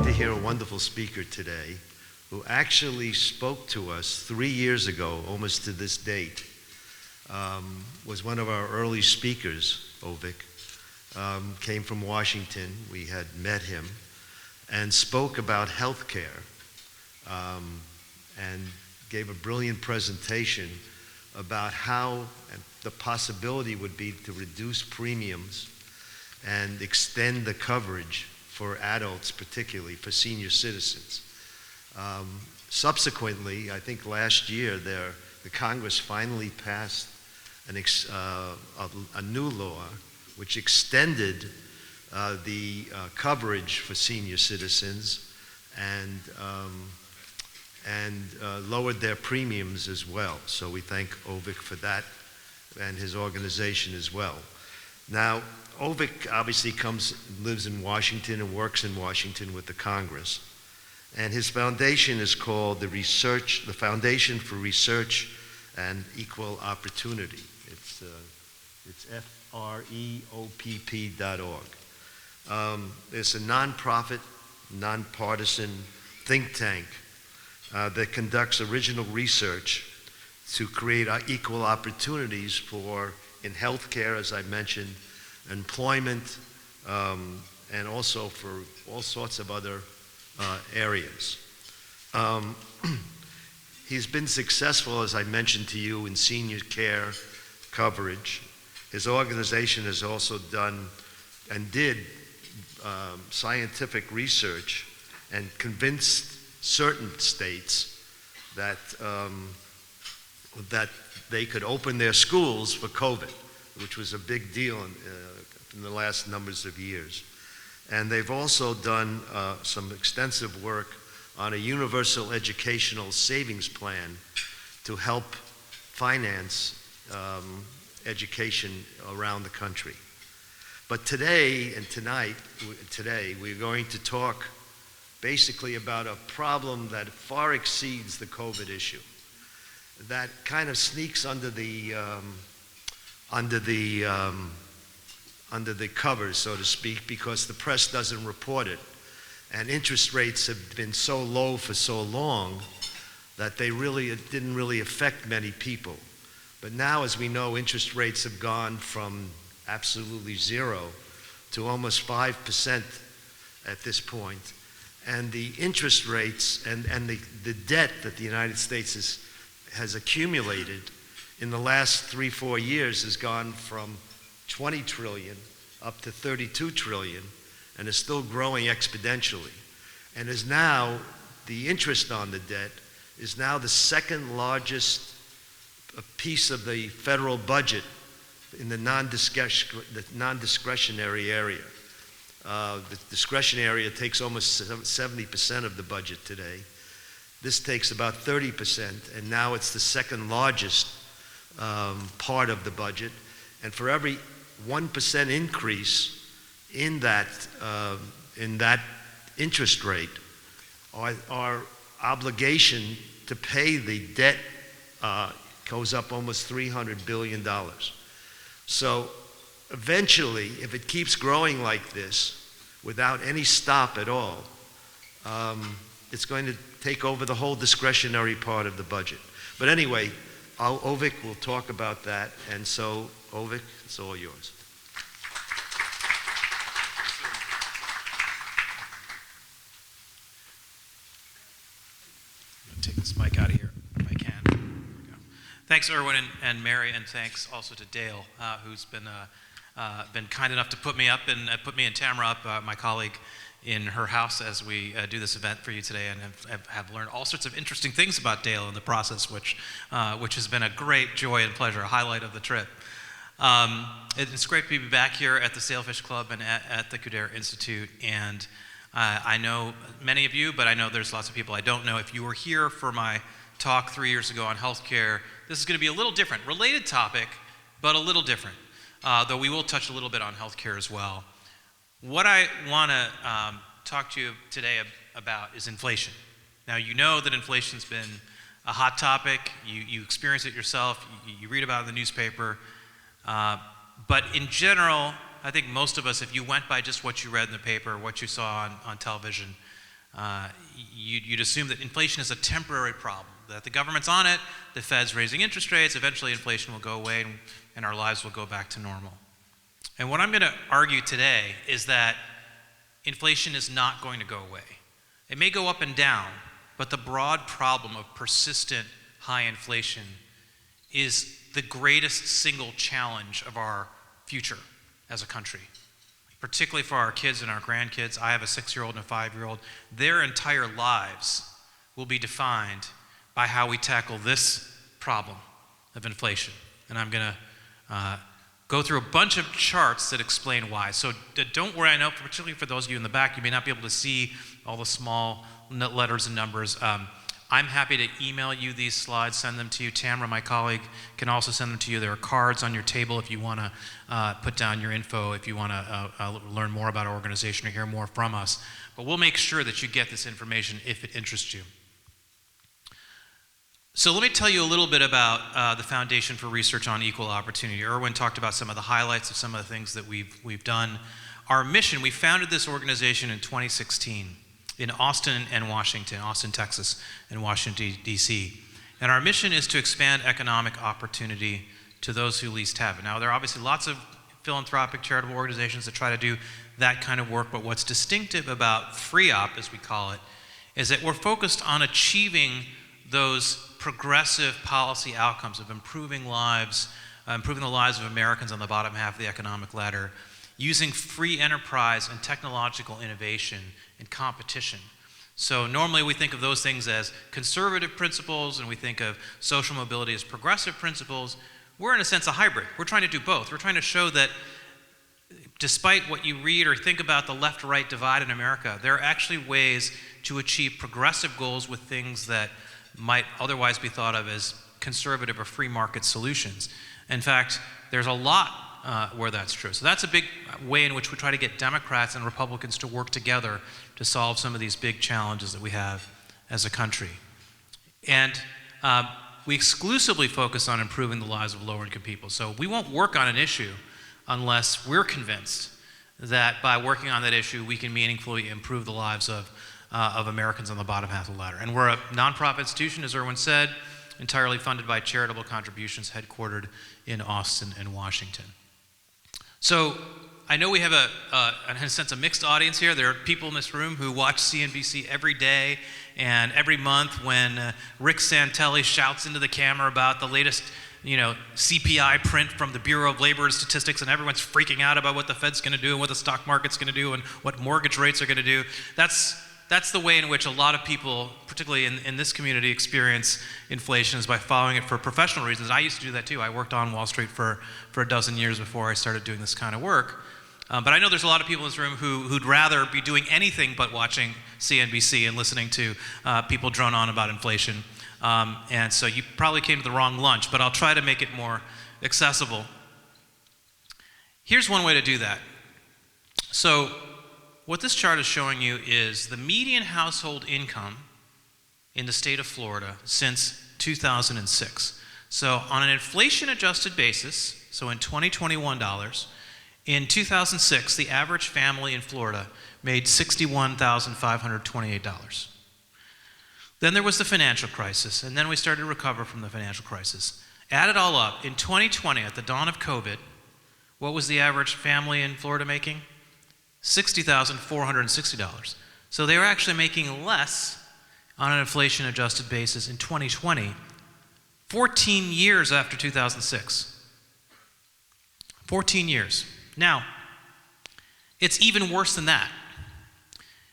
to hear a wonderful speaker today who actually spoke to us 3 years ago, almost to this date. Was one of our early speakers, Avik. Came from Washington. We had met him and spoke about health care and gave a brilliant presentation about how the possibility would be to reduce premiums and extend the coverage for adults, particularly for senior citizens. Subsequently, I think last year, the Congress finally passed a new law which extended the coverage for senior citizens and lowered their premiums as well. So we thank Avik for that and his organization as well. Now, Avik obviously lives in Washington and works in Washington with the Congress. And his foundation is called the Foundation for Research and Equal Opportunity. It's FREOPP.org. It's a nonprofit, nonpartisan think tank that conducts original research to create equal opportunities in healthcare, as I mentioned, employment, and also for all sorts of other areas. He's been successful, as I mentioned to you, in senior care coverage. His organization has also done and did scientific research and convinced certain states that they could open their schools for COVID, which was a big deal in the last numbers of years. And they've also done some extensive work on a universal educational savings plan to help finance education around the country. But today, we're going to talk basically about a problem that far exceeds the COVID issue, that kind of sneaks under the covers, so to speak, because the press doesn't report it. And interest rates have been so low for so long that it didn't really affect many people. But now, as we know, interest rates have gone from absolutely zero to almost 5% at this point. And the interest rates and the debt that the United States has accumulated in the last 3-4 years has gone from 20 trillion up to 32 trillion and is still growing exponentially. And is now, the interest on the debt is now the second largest piece of the federal budget in the non-discretionary area. The discretionary area takes almost 70% of the budget today. This takes about 30%, and now it's the second largest part of the budget. And for every 1% increase in that interest rate, our obligation to pay the debt goes up almost $300 billion. So eventually, if it keeps growing like this without any stop at all, it's going to take over the whole discretionary part of the budget. But anyway, Avik will talk about that, and so Avik, it's all yours. I'm going to take this mic out of here if I can. There we go. Thanks, Erwin and Mary, and thanks also to Dale, who's been kind enough to put me up and put me and Tamara up, my colleague, in her house as we do this event for you today, and have learned all sorts of interesting things about Dale in the process, which has been a great joy and pleasure, a highlight of the trip. It's great to be back here at the Sailfish Club and at the Kudare Institute, and I know many of you, but I know there's lots of people I don't know. If you were here for my talk 3 years ago on healthcare, this is going to be a little different. Related topic, but a little different, though we will touch a little bit on healthcare as well. What I want to talk to you today about is inflation. Now, you know that inflation's been a hot topic. You experience it yourself. You read about it in the newspaper. But in general, I think most of us, if you went by just what you read in the paper, what you saw on television, you'd assume that inflation is a temporary problem, that the government's on it, the Fed's raising interest rates, eventually inflation will go away and our lives will go back to normal. And what I'm going to argue today is that inflation is not going to go away. It may go up and down, but the broad problem of persistent high inflation is the greatest single challenge of our future as a country, particularly for our kids and our grandkids. I have a 6-year-old and a 5-year-old. Their entire lives will be defined by how we tackle this problem of inflation. And I'm going to go through a bunch of charts that explain why. So don't worry, I know, particularly for those of you in the back, you may not be able to see all the small letters and numbers. I'm happy to email you these slides, send them to you. Tamara, my colleague, can also send them to you. There are cards on your table if you want to put down your info, if you want to learn more about our organization or hear more from us. But we'll make sure that you get this information if it interests you. So let me tell you a little bit about the Foundation for Research on Equal Opportunity. Erwin talked about some of the highlights of some of the things that we've done. Our mission, we founded this organization in 2016 in Austin, Texas, and Washington, D.C. And our mission is to expand economic opportunity to those who least have it. Now, there are obviously lots of philanthropic charitable organizations that try to do that kind of work, but what's distinctive about FreeOp, as we call it, is that we're focused on achieving those progressive policy outcomes of improving the lives of Americans on the bottom half of the economic ladder, using free enterprise and technological innovation and competition. So normally we think of those things as conservative principles, and we think of social mobility as progressive principles. We're in a sense a hybrid. We're trying to do both. We're trying to show that despite what you read or think about the left-right divide in America, there are actually ways to achieve progressive goals with things that might otherwise be thought of as conservative or free market solutions. In fact, there's a lot where that's true. So that's a big way in which we try to get Democrats and Republicans to work together to solve some of these big challenges that we have as a country. And we exclusively focus on improving the lives of lower-income people. So we won't work on an issue unless we're convinced that by working on that issue, we can meaningfully improve the lives of Americans on the bottom half of the ladder. And we're a nonprofit institution, as Erwin said, entirely funded by charitable contributions, headquartered in Austin and Washington. So I know we have in a sense, a mixed audience here. There are people in this room who watch CNBC every day and every month when Rick Santelli shouts into the camera about the latest CPI print from the Bureau of Labor and Statistics, and everyone's freaking out about what the Fed's going to do and what the stock market's going to do and what mortgage rates are going to do. That's the way in which a lot of people, particularly in this community, experience inflation, is by following it for professional reasons. I used to do that too. I worked on Wall Street for a dozen years before I started doing this kind of work. But I know there's a lot of people in this room who'd rather be doing anything but watching CNBC and listening to people drone on about inflation. And so you probably came to the wrong lunch, but I'll try to make it more accessible. Here's one way to do that. So what this chart is showing you is the median household income in the state of Florida since 2006. So on an inflation-adjusted basis, so in 2021 dollars, in 2006, the average family in Florida made $61,528. Then there was the financial crisis, and then we started to recover from the financial crisis. Add it all up, in 2020, at the dawn of COVID, what was the average family in Florida making? $60,460. So they were actually making less on an inflation-adjusted basis in 2020, 14 years after 2006. 14 years. Now, it's even worse than that,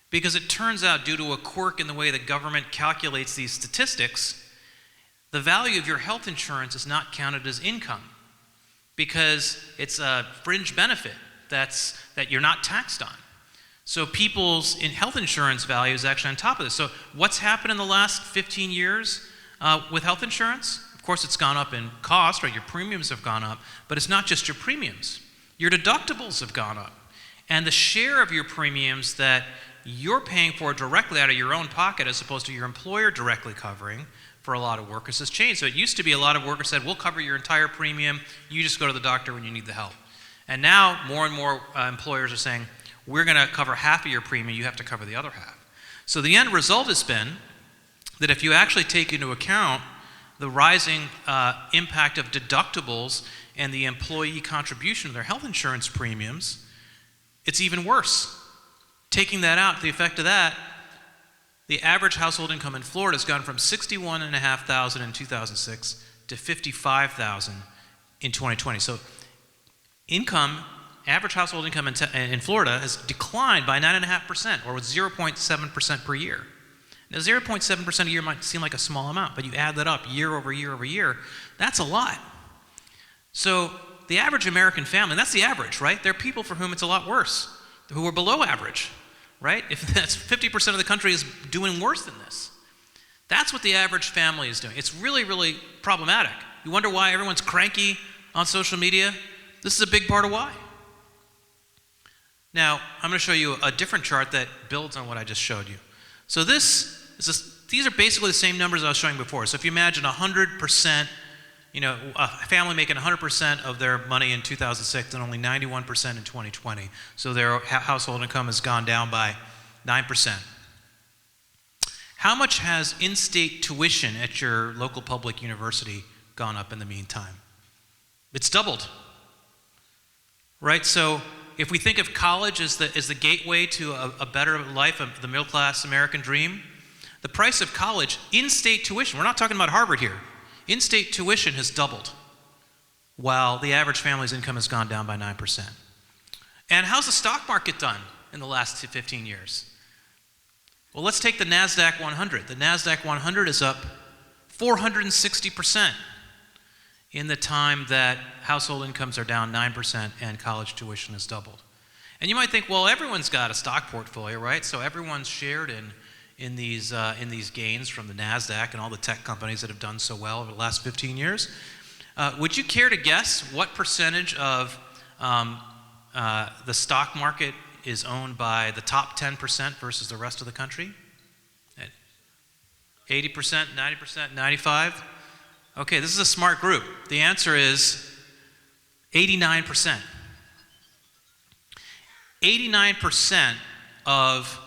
because it turns out, due to a quirk in the way the government calculates these statistics, the value of your health insurance is not counted as income, because it's a fringe benefit that you're not taxed on. So people's health insurance value is actually on top of this. So what's happened in the last 15 years with health insurance? Of course, it's gone up in cost, right? Your premiums have gone up, but it's not just your premiums. Your deductibles have gone up. And the share of your premiums that you're paying for directly out of your own pocket, as opposed to your employer directly covering, for a lot of workers has changed. So it used to be a lot of workers said, we'll cover your entire premium, you just go to the doctor when you need the help. And now more and more employers are saying, we're going to cover half of your premium, you have to cover the other half. So the end result has been that if you actually take into account the rising impact of deductibles and the employee contribution of their health insurance premiums, it's even worse. Taking that out, the effect of that, the average household income in Florida has gone from $61,500 in 2006 to $55,000 in 2020. So average household income in Florida has declined by 9.5%, or with 0.7% per year. Now, 0.7% a year might seem like a small amount, but you add that up year over year over year, that's a lot. So the average American family, and that's the average, right? There are people for whom it's a lot worse, who are below average, right? If that's 50% of the country is doing worse than this. That's what the average family is doing. It's really, really problematic. You wonder why everyone's cranky on social media? This is a big part of why. Now, I'm going to show you a different chart that builds on what I just showed you. So these are basically the same numbers I was showing before. So if you imagine 100%, a family making 100% of their money in 2006 and only 91% in 2020. So their household income has gone down by 9%. How much has in-state tuition at your local public university gone up in the meantime? It's doubled, right? So if we think of college as the gateway to a better life, the middle-class American dream, the price of college, in-state tuition, we're not talking about Harvard here, in-state tuition has doubled, while the average family's income has gone down by 9%. And how's the stock market done in the last 15 years? Well, let's take the NASDAQ 100. The NASDAQ 100 is up 460% in the time that household incomes are down 9% and college tuition has doubled. And you might think, well, everyone's got a stock portfolio, right? So everyone's shared in these gains from the NASDAQ and all the tech companies that have done so well over the last 15 years. Would you care to guess what percentage of the stock market is owned by the top 10% versus the rest of the country? 80%, 90%, 95%? Okay, this is a smart group. The answer is 89%. 89% of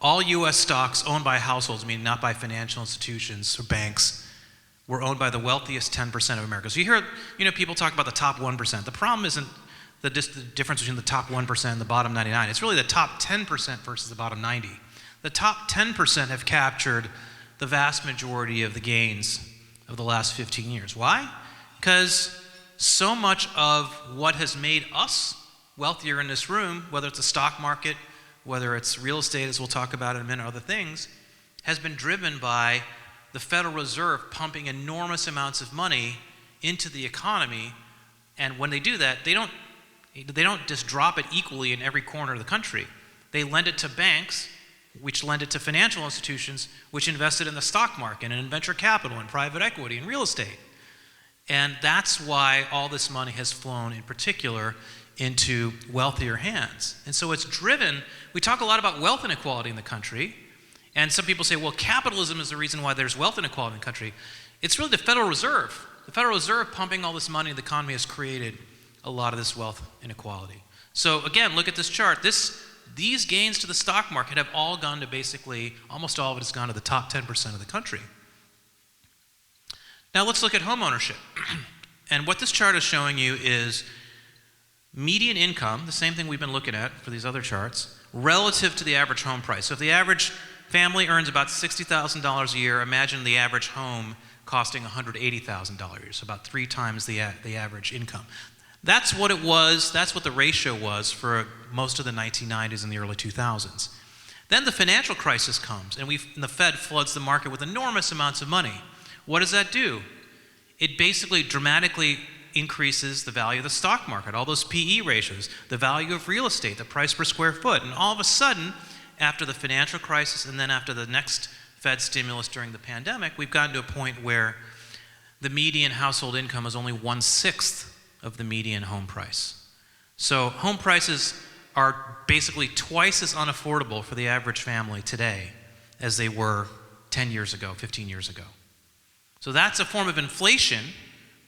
all U.S. stocks owned by households, meaning not by financial institutions or banks, were owned by the wealthiest 10% of Americans. So you hear, people talk about the top 1%. The problem isn't the difference between the top 1% and the bottom 99. It's really the top 10% versus the bottom 90. The top 10% have captured the vast majority of the gains of the last 15 years. Why? Because so much of what has made us wealthier in this room, whether it's the stock market, whether it's real estate, as we'll talk about in a minute, or other things, has been driven by the Federal Reserve pumping enormous amounts of money into the economy. And when they do that, they don't just drop it equally in every corner of the country. They lend it to banks, which lend it to financial institutions, which invested in the stock market and in venture capital and private equity and real estate. And that's why all this money has flown, in particular, into wealthier hands. And so it's driven, we talk a lot about wealth inequality in the country, and some people say, well, capitalism is the reason why there's wealth inequality in the country. It's really the Federal Reserve. The Federal Reserve pumping all this money into the economy has created a lot of this wealth inequality. So again, look at this chart. These gains to the stock market have all gone to basically, almost all of it has gone to the top 10% of the country. Now let's look at home ownership. And what this chart is showing you is median income, the same thing we've been looking at for these other charts, relative to the average home price. So if the average family earns about $60,000 a year, imagine the average home costing $180,000 a year, so about 3 times the average income. That's what it was, that's what the ratio was for most of the 1990s and the early 2000s. Then the financial crisis comes, and the Fed floods the market with enormous amounts of money. What does that do? It basically dramatically increases the value of the stock market, all those PE ratios, the value of real estate, the price per square foot. And all of a sudden, after the financial crisis and then after the next Fed stimulus during the pandemic, we've gotten to a point where the median household income is only 1/6 of the median home price. So home prices are basically twice as unaffordable for the average family today as they were 10 years ago, 15 years ago. So that's a form of inflation,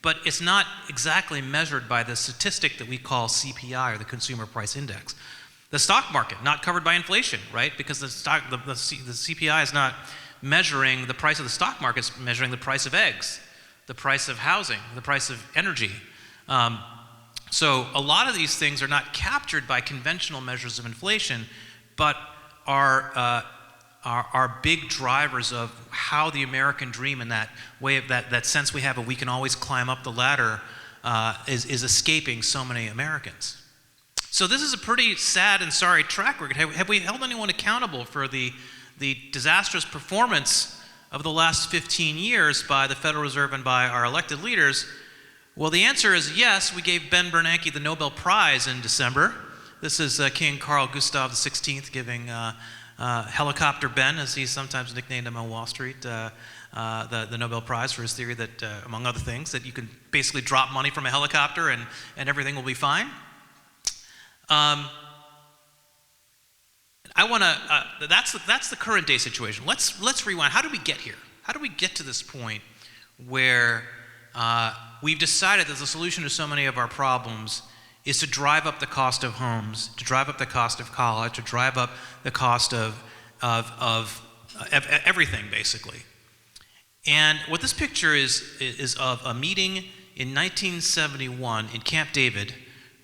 but it's not exactly measured by the statistic that we call CPI, or the Consumer Price Index. The stock market, not covered by inflation, right? Because the CPI is not measuring the price of the stock market, it's measuring the price of eggs, the price of housing, the price of energy. So a lot of these things are not captured by conventional measures of inflation, but are big drivers of how the American dream and that way of that sense we have of we can always climb up the ladder is escaping so many Americans. So this is a pretty sad and sorry track record. Have we held anyone accountable for the disastrous performance of the last 15 years by the Federal Reserve and by our elected leaders? Well, the answer is yes. We gave Ben Bernanke the Nobel Prize in December. This is King Carl Gustav XVI giving Helicopter Ben, as he's sometimes nicknamed him on Wall Street, the Nobel Prize for his theory that, among other things, that you can basically drop money from a helicopter and everything will be fine. That's the current day situation. Let's rewind. How did we get here? How do we get to this point where we've decided that the solution to so many of our problems is to drive up the cost of homes, to drive up the cost of college, to drive up the cost of everything, basically. And what this picture is of a meeting in 1971 in Camp David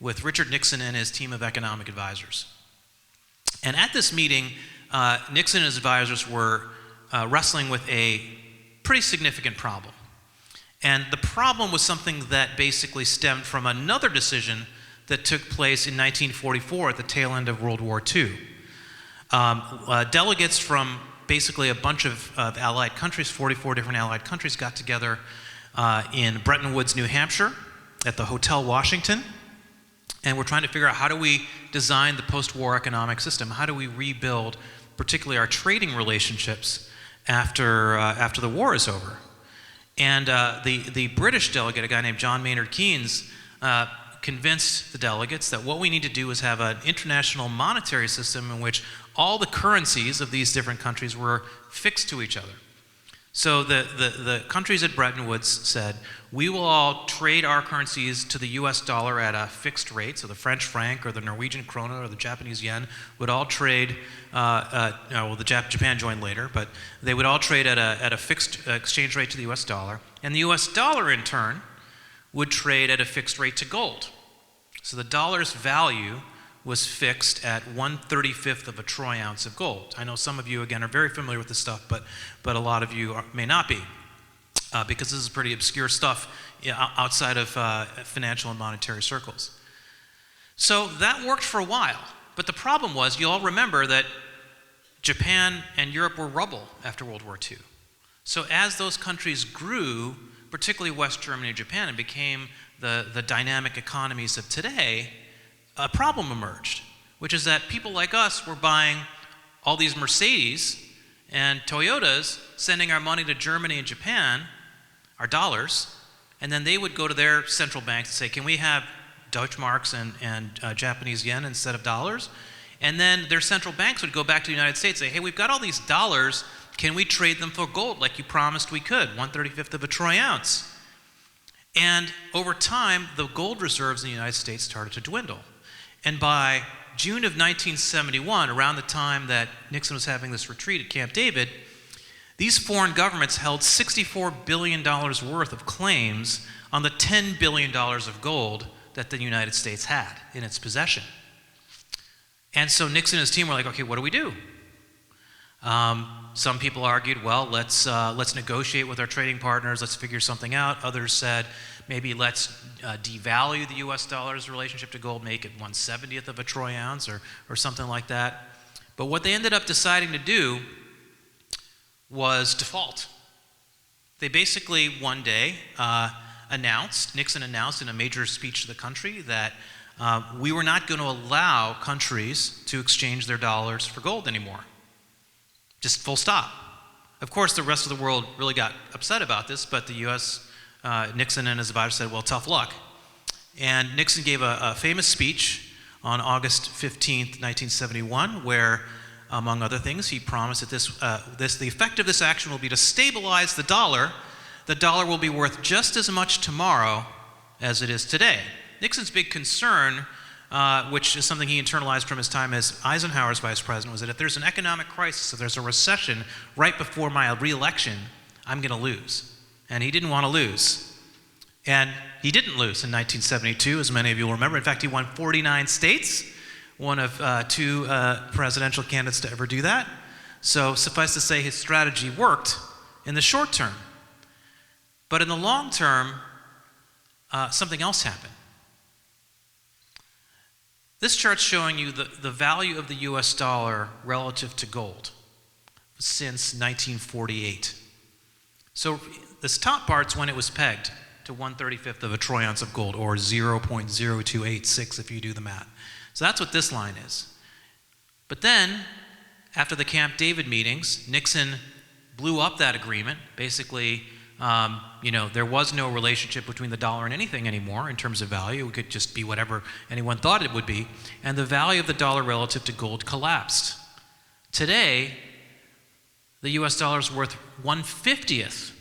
with Richard Nixon and his team of economic advisors. And at this meeting, Nixon and his advisors were wrestling with a pretty significant problem. And the problem was something that basically stemmed from another decision that took place in 1944 at the tail end of World War II. Delegates from basically a bunch of allied countries, 44 different allied countries, got together in Bretton Woods, New Hampshire, at the Hotel Washington. And we're trying to figure out how do we design the post-war economic system? How do we rebuild, particularly our trading relationships after the war is over? And the British delegate, a guy named John Maynard Keynes, convinced the delegates that what we need to do is have an international monetary system in which all the currencies of these different countries were fixed to each other. So the countries at Bretton Woods said, we will all trade our currencies to the US dollar at a fixed rate. So the French franc or the Norwegian krona or the Japanese yen would all trade, Japan joined later, but they would all trade at a fixed exchange rate to the US dollar. And the US dollar, in turn, would trade at a fixed rate to gold. So the dollar's value was fixed at 1/35 of a troy ounce of gold. I know some of you, again, are very familiar with this stuff, but a lot of you may not be, because this is pretty obscure stuff outside of financial and monetary circles. So that worked for a while, but the problem was, you all remember that Japan and Europe were rubble after World War II. So as those countries grew, particularly West Germany and Japan, and became the dynamic economies of today, a problem emerged, which is that people like us were buying all these Mercedes and Toyotas, sending our money to Germany and Japan, our dollars, and then they would go to their central banks and say, can we have Deutschmarks and Japanese yen instead of dollars? And then their central banks would go back to the United States and say, hey, we've got all these dollars, can we trade them for gold like you promised we could, 1/35 of a troy ounce? And over time, the gold reserves in the United States started to dwindle. And by June of 1971, around the time that Nixon was having this retreat at Camp David, these foreign governments held $64 billion worth of claims on the $10 billion of gold that the United States had in its possession. And so Nixon and his team were like, okay, what do we do? Some people argued, well, let's negotiate with our trading partners, let's figure something out. Others said, maybe let's devalue the US dollar's relationship to gold, make it 1/70th of a troy ounce or something like that. But what they ended up deciding to do was default. They basically one day Nixon announced in a major speech to the country that we were not going to allow countries to exchange their dollars for gold anymore. Just full stop. Of course, the rest of the world really got upset about this, but the U.S., Nixon and his advisor said, well, tough luck. And Nixon gave a famous speech on August 15th, 1971, where, among other things, he promised that the effect of this action will be to stabilize the dollar. The dollar will be worth just as much tomorrow as it is today. Nixon's big concern which is something he internalized from his time as Eisenhower's vice president, was that if there's an economic crisis, if there's a recession right before my re-election, I'm going to lose. And he didn't want to lose. And he didn't lose in 1972, as many of you will remember. In fact, he won 49 states, one of two presidential candidates to ever do that. So suffice to say, his strategy worked in the short term. But in the long term, something else happened. This chart's showing you the value of the US dollar relative to gold since 1948. So this top part's when it was pegged to 1/35 of a troy ounce of gold, or 0.0286 if you do the math. So that's what this line is. But then, after the Camp David meetings, Nixon blew up that agreement. Basically, there was no relationship between the dollar and anything anymore in terms of value. It could just be whatever anyone thought it would be. And the value of the dollar relative to gold collapsed. Today, the US dollar is worth 1/50th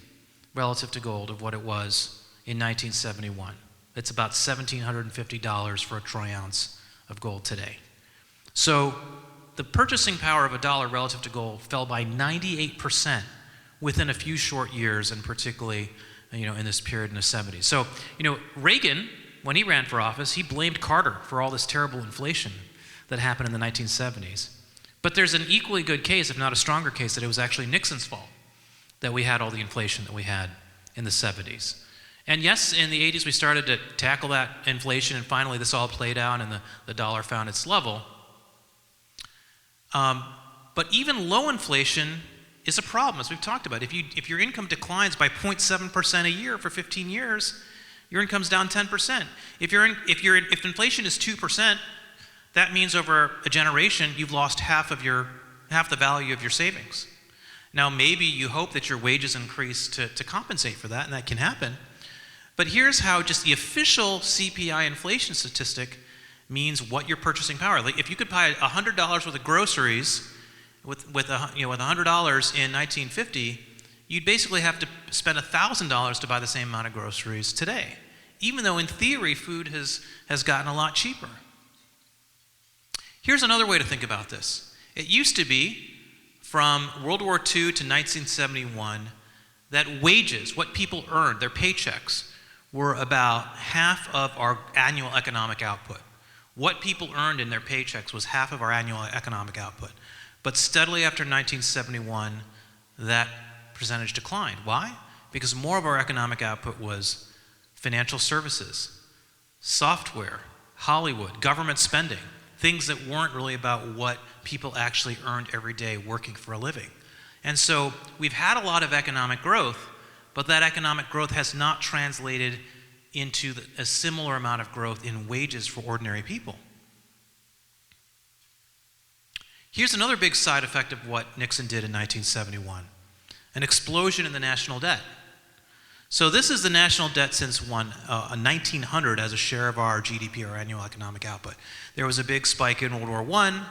relative to gold of what it was in 1971. It's about $1,750 for a troy ounce of gold today. So the purchasing power of a dollar relative to gold fell by 98% within a few short years, and particularly, in this period in the 70s. So, Reagan, when he ran for office, he blamed Carter for all this terrible inflation that happened in the 1970s. But there's an equally good case, if not a stronger case, that it was actually Nixon's fault that we had all the inflation that we had in the 70s. And yes, in the 80s we started to tackle that inflation, and finally this all played out and the dollar found its level. But even low inflation is a problem, as we've talked about. If your income declines by 0.7% a year for 15 years, your income's down 10%. If inflation is 2%, that means over a generation you've lost half the value of your savings. Now maybe you hope that your wages increase to compensate for that, and that can happen. But here's how just the official CPI inflation statistic means what your purchasing power. Like if you could buy $100 worth of groceries with $100 in 1950, you'd basically have to spend $1,000 to buy the same amount of groceries today, even though in theory food has gotten a lot cheaper. Here's another way to think about this. It used to be, from World War II to 1971, that wages, what people earned, their paychecks, were about half of our annual economic output. What people earned in their paychecks was half of our annual economic output. But steadily after 1971, that percentage declined. Why? Because more of our economic output was financial services, software, Hollywood, government spending, things that weren't really about what people actually earned every day working for a living. And so we've had a lot of economic growth, but that economic growth has not translated into a similar amount of growth in wages for ordinary people. Here's another big side effect of what Nixon did in 1971, an explosion in the national debt. So this is the national debt since 1900 as a share of our GDP, our annual economic output. There was a big spike in World War I,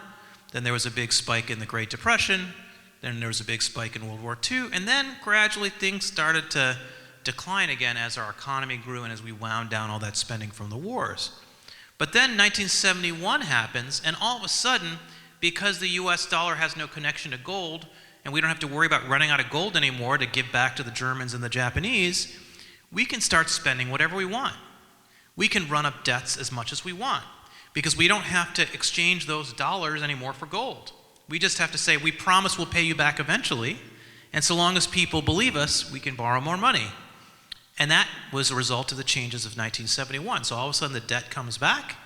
then there was a big spike in the Great Depression, then there was a big spike in World War II, and then gradually things started to decline again as our economy grew and as we wound down all that spending from the wars. But then 1971 happens, and all of a sudden, because the US dollar has no connection to gold, and we don't have to worry about running out of gold anymore to give back to the Germans and the Japanese, we can start spending whatever we want. We can run up debts as much as we want, because we don't have to exchange those dollars anymore for gold. We just have to say, we promise we'll pay you back eventually, and so long as people believe us, we can borrow more money. And that was a result of the changes of 1971. So all of a sudden the debt comes back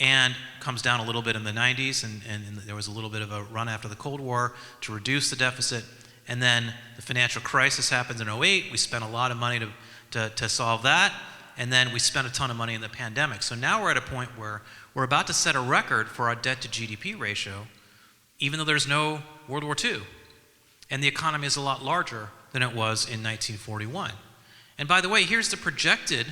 and comes down a little bit in the 90s, and there was a little bit of a run after the Cold War to reduce the deficit. And then the financial crisis happens in 2008. We spent a lot of money to solve that, and then we spent a ton of money in the pandemic. So now we're at a point where we're about to set a record for our debt to GDP ratio, even though there's no World War II. And the economy is a lot larger than it was in 1941. And by the way, here's the projected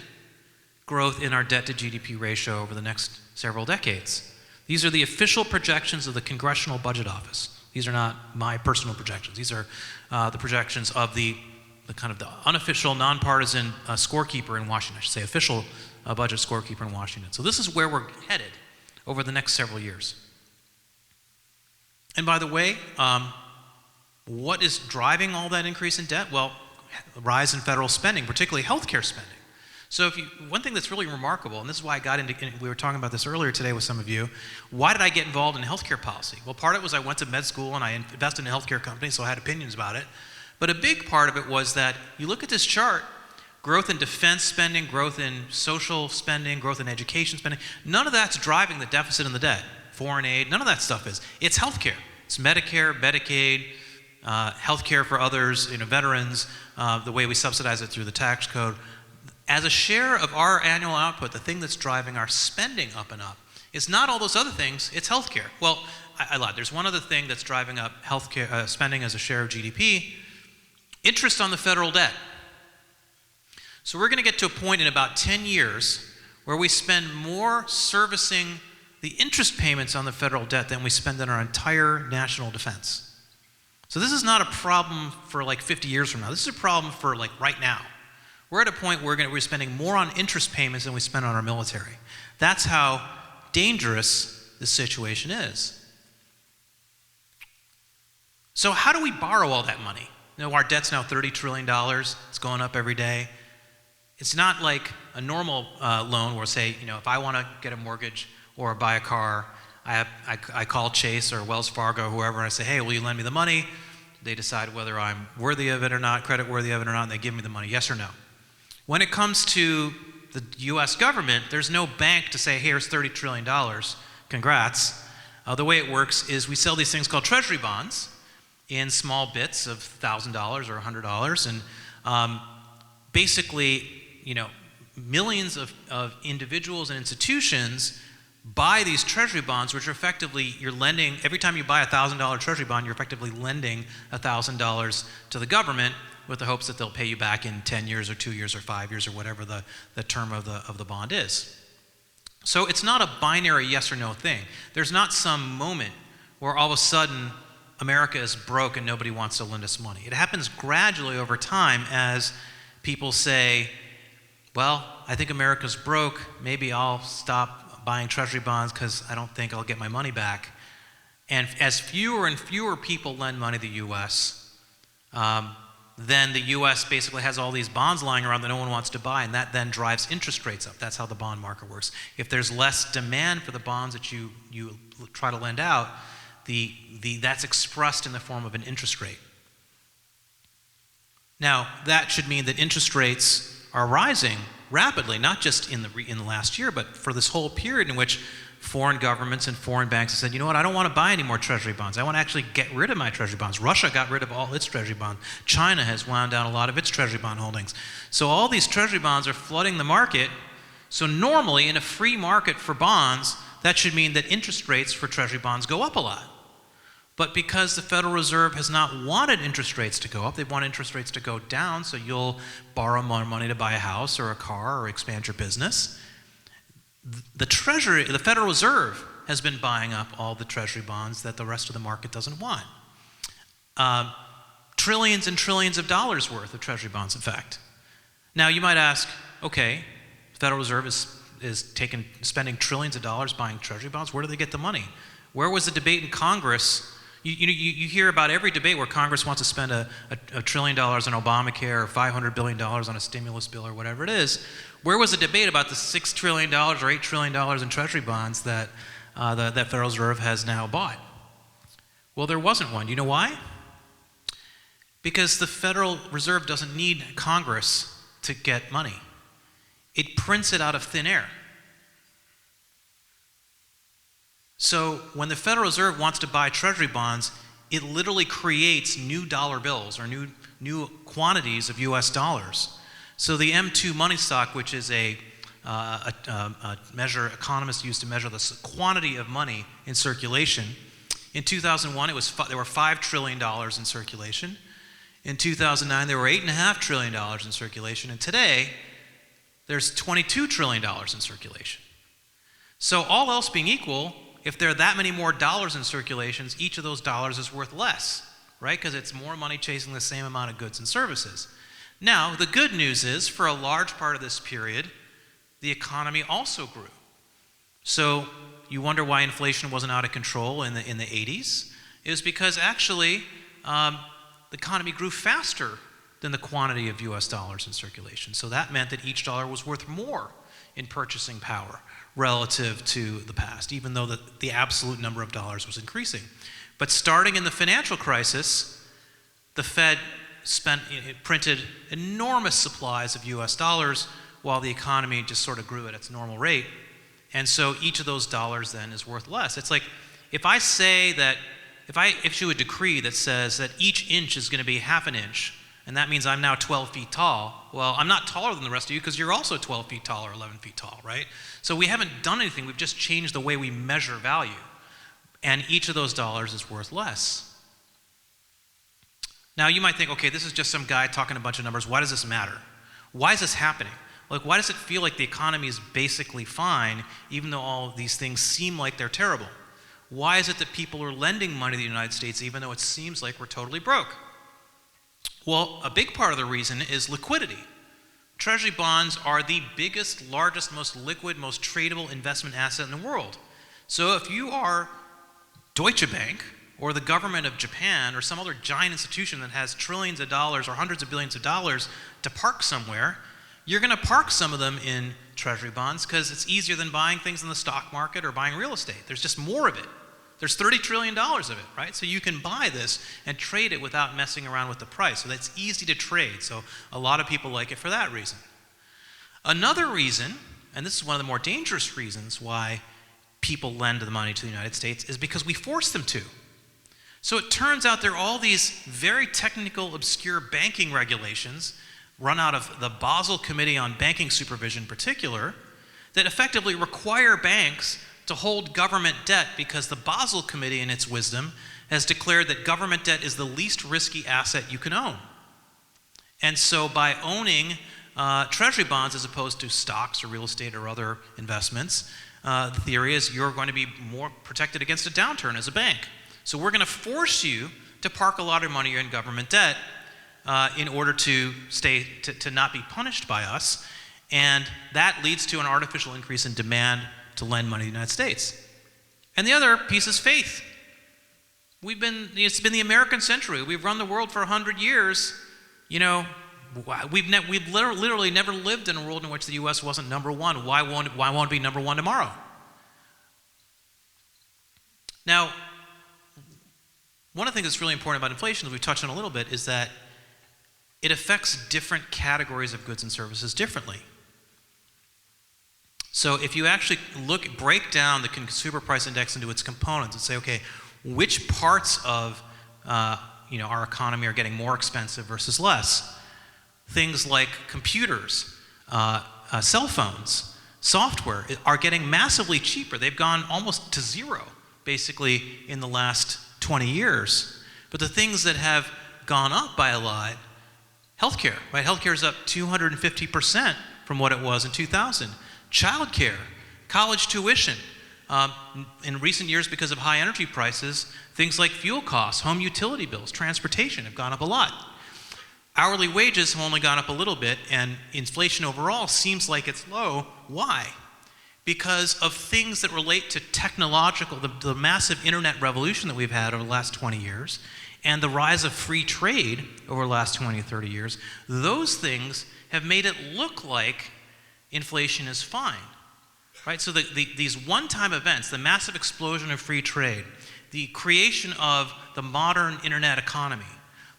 growth in our debt to GDP ratio over the next several decades. These are the official projections of the Congressional Budget Office. These are not my personal projections. These are the projections of the kind of the unofficial, nonpartisan scorekeeper in Washington. I should say official budget scorekeeper in Washington. So this is where we're headed. over the next several years. And by the way, what is driving all that increase in debt? Well, rise in federal spending, particularly healthcare spending. So one thing that's really remarkable, and this is why I got into, we were talking about this earlier today with some of you, why did I get involved in healthcare policy? Well, part of it was I went to med school and I invested in a healthcare company, so I had opinions about it. But a big part of it was that you look at this chart, growth in defense spending, growth in social spending, growth in education spending, none of that's driving the deficit and the debt. Foreign aid, none of that stuff is. It's healthcare. It's Medicare, Medicaid, healthcare for others, veterans, the way we subsidize it through the tax code. As a share of our annual output, the thing that's driving our spending up and up is not all those other things, it's healthcare. Well, I lied. There's one other thing that's driving up healthcare spending as a share of GDP, interest on the federal debt. So we're going to get to a point in about 10 years where we spend more servicing the interest payments on the federal debt than we spend on our entire national defense. So this is not a problem for like 50 years from now. This is a problem for like right now. We're at a point where we're spending more on interest payments than we spend on our military. That's how dangerous this situation is. So how do we borrow all that money? Our debt's now $30 trillion. It's going up every day. It's not like a normal loan where, say, if I want to get a mortgage or buy a car, I call Chase or Wells Fargo or whoever, and I say, hey, will you lend me the money? They decide whether I'm worthy of it or not, credit worthy of it or not, and they give me the money, yes or no. When it comes to the U.S. government, there's no bank to say, here's $30 trillion, congrats. The way it works is we sell these things called treasury bonds in small bits of $1,000 or $100, and basically, millions of individuals and institutions buy these treasury bonds, which are effectively, you're lending, every time you buy a $1,000 treasury bond, you're effectively lending $1,000 to the government with the hopes that they'll pay you back in 10 years or 2 years or 5 years or whatever the term of the bond is. So it's not a binary yes or no thing. There's not some moment where all of a sudden America is broke and nobody wants to lend us money. It happens gradually over time as people say, well, I think America's broke, maybe I'll stop buying treasury bonds because I don't think I'll get my money back. And as fewer and fewer people lend money to the U.S., then the U.S. basically has all these bonds lying around that no one wants to buy, and that then drives interest rates up. That's how the bond market works. If there's less demand for the bonds that you try to lend out, that's expressed in the form of an interest rate. Now, that should mean that interest rates are rising rapidly, not just in the last year, but for this whole period in which foreign governments and foreign banks have said, you know what, I don't want to buy any more treasury bonds. I want to actually get rid of my treasury bonds. Russia got rid of all its treasury bonds. China has wound down a lot of its treasury bond holdings. So all these treasury bonds are flooding the market. So normally in a free market for bonds, that should mean that interest rates for treasury bonds go up a lot. But because the Federal Reserve has not wanted interest rates to go up, they want interest rates to go down, so you'll borrow more money to buy a house or a car or expand your business. The Federal Reserve has been buying up all the treasury bonds that the rest of the market doesn't want. Trillions and trillions of dollars worth of treasury bonds, in fact. Now you might ask, okay, the Federal Reserve is spending trillions of dollars buying treasury bonds. Where do they get the money? Where was the debate in Congress? You hear about every debate where Congress wants to spend a $1 trillion on Obamacare or $500 billion on a stimulus bill or whatever it is. Where was the debate about the $6 trillion or $8 trillion in treasury bonds that that Federal Reserve has now bought? Well, there wasn't one. You know why? Because the Federal Reserve doesn't need Congress to get money. It prints it out of thin air. So when the Federal Reserve wants to buy treasury bonds, it literally creates new dollar bills or new quantities of U.S. dollars. So the M2 money stock, which is a measure economists use to measure the quantity of money in circulation, in 2001 there were $5 trillion in circulation. In 2009 there were $8.5 trillion in circulation, and today there's $22 trillion in circulation. So all else being equal, if there are that many more dollars in circulations, each of those dollars is worth less, right? Because it's more money chasing the same amount of goods and services. Now, the good news is, for a large part of this period, the economy also grew. So you wonder why inflation wasn't out of control in the 80s. It was because actually the economy grew faster than the quantity of US dollars in circulation. So that meant that each dollar was worth more in purchasing power relative to the past, even though the absolute number of dollars was increasing. But starting in the financial crisis, the Fed printed enormous supplies of US dollars while the economy just sort of grew at its normal rate. And so each of those dollars then is worth less. It's like if I say that, if I issue a decree that says that each inch is going to be half an inch, and that means I'm now 12 feet tall, well, I'm not taller than the rest of you because you're also 12 feet tall or 11 feet tall, right? So we haven't done anything. We've just changed the way we measure value. And each of those dollars is worth less. Now, you might think, okay, this is just some guy talking a bunch of numbers. Why does this matter? Why is this happening? Like, why does it feel like the economy is basically fine, even though all of these things seem like they're terrible? Why is it that people are lending money to the United States, even though it seems like we're totally broke? Well, a big part of the reason is liquidity. Treasury bonds are the biggest, largest, most liquid, most tradable investment asset in the world. So if you are Deutsche Bank or the government of Japan or some other giant institution that has trillions of dollars or hundreds of billions of dollars to park somewhere, you're going to park some of them in treasury bonds because it's easier than buying things in the stock market or buying real estate. There's just more of it. There's $30 trillion of it, right? So you can buy this and trade it without messing around with the price. So that's easy to trade. So a lot of people like it for that reason. Another reason, and this is one of the more dangerous reasons why people lend the money to the United States, is because we force them to. So it turns out there are all these very technical, obscure banking regulations run out of the Basel Committee on Banking Supervision in particular that effectively require banks to hold government debt because the Basel Committee, in its wisdom, has declared that government debt is the least risky asset you can own. And so by owning treasury bonds as opposed to stocks or real estate or other investments, the theory is you're going to be more protected against a downturn as a bank. So we're going to force you to park a lot of money in government debt in order to not be punished by us. And that leads to an artificial increase in demand to lend money to the United States. And the other piece is faith. It's been the American century. We've run the world for 100 years. You know, we've literally never lived in a world in which the U.S. wasn't number one. Why won't it be number one tomorrow? Now, one of the things that's really important about inflation, as we touched on a little bit, is that it affects different categories of goods and services differently. So if you actually break down the consumer price index into its components and say, okay, which parts of our economy are getting more expensive versus less? Things like computers, cell phones, software are getting massively cheaper. They've gone almost to zero, basically, in the last 20 years. But the things that have gone up by a lot, healthcare, right? Healthcare is up 250% from what it was in 2000. Childcare, college tuition. In recent years, because of high energy prices, things like fuel costs, home utility bills, transportation have gone up a lot. Hourly wages have only gone up a little bit, and inflation overall seems like it's low. Why? Because of things that relate to technological, the massive internet revolution that we've had over the last 20 years, and the rise of free trade over the last 20 or 30 years. Those things have made it look like inflation is fine, right? So these one-time events, the massive explosion of free trade, the creation of the modern internet economy,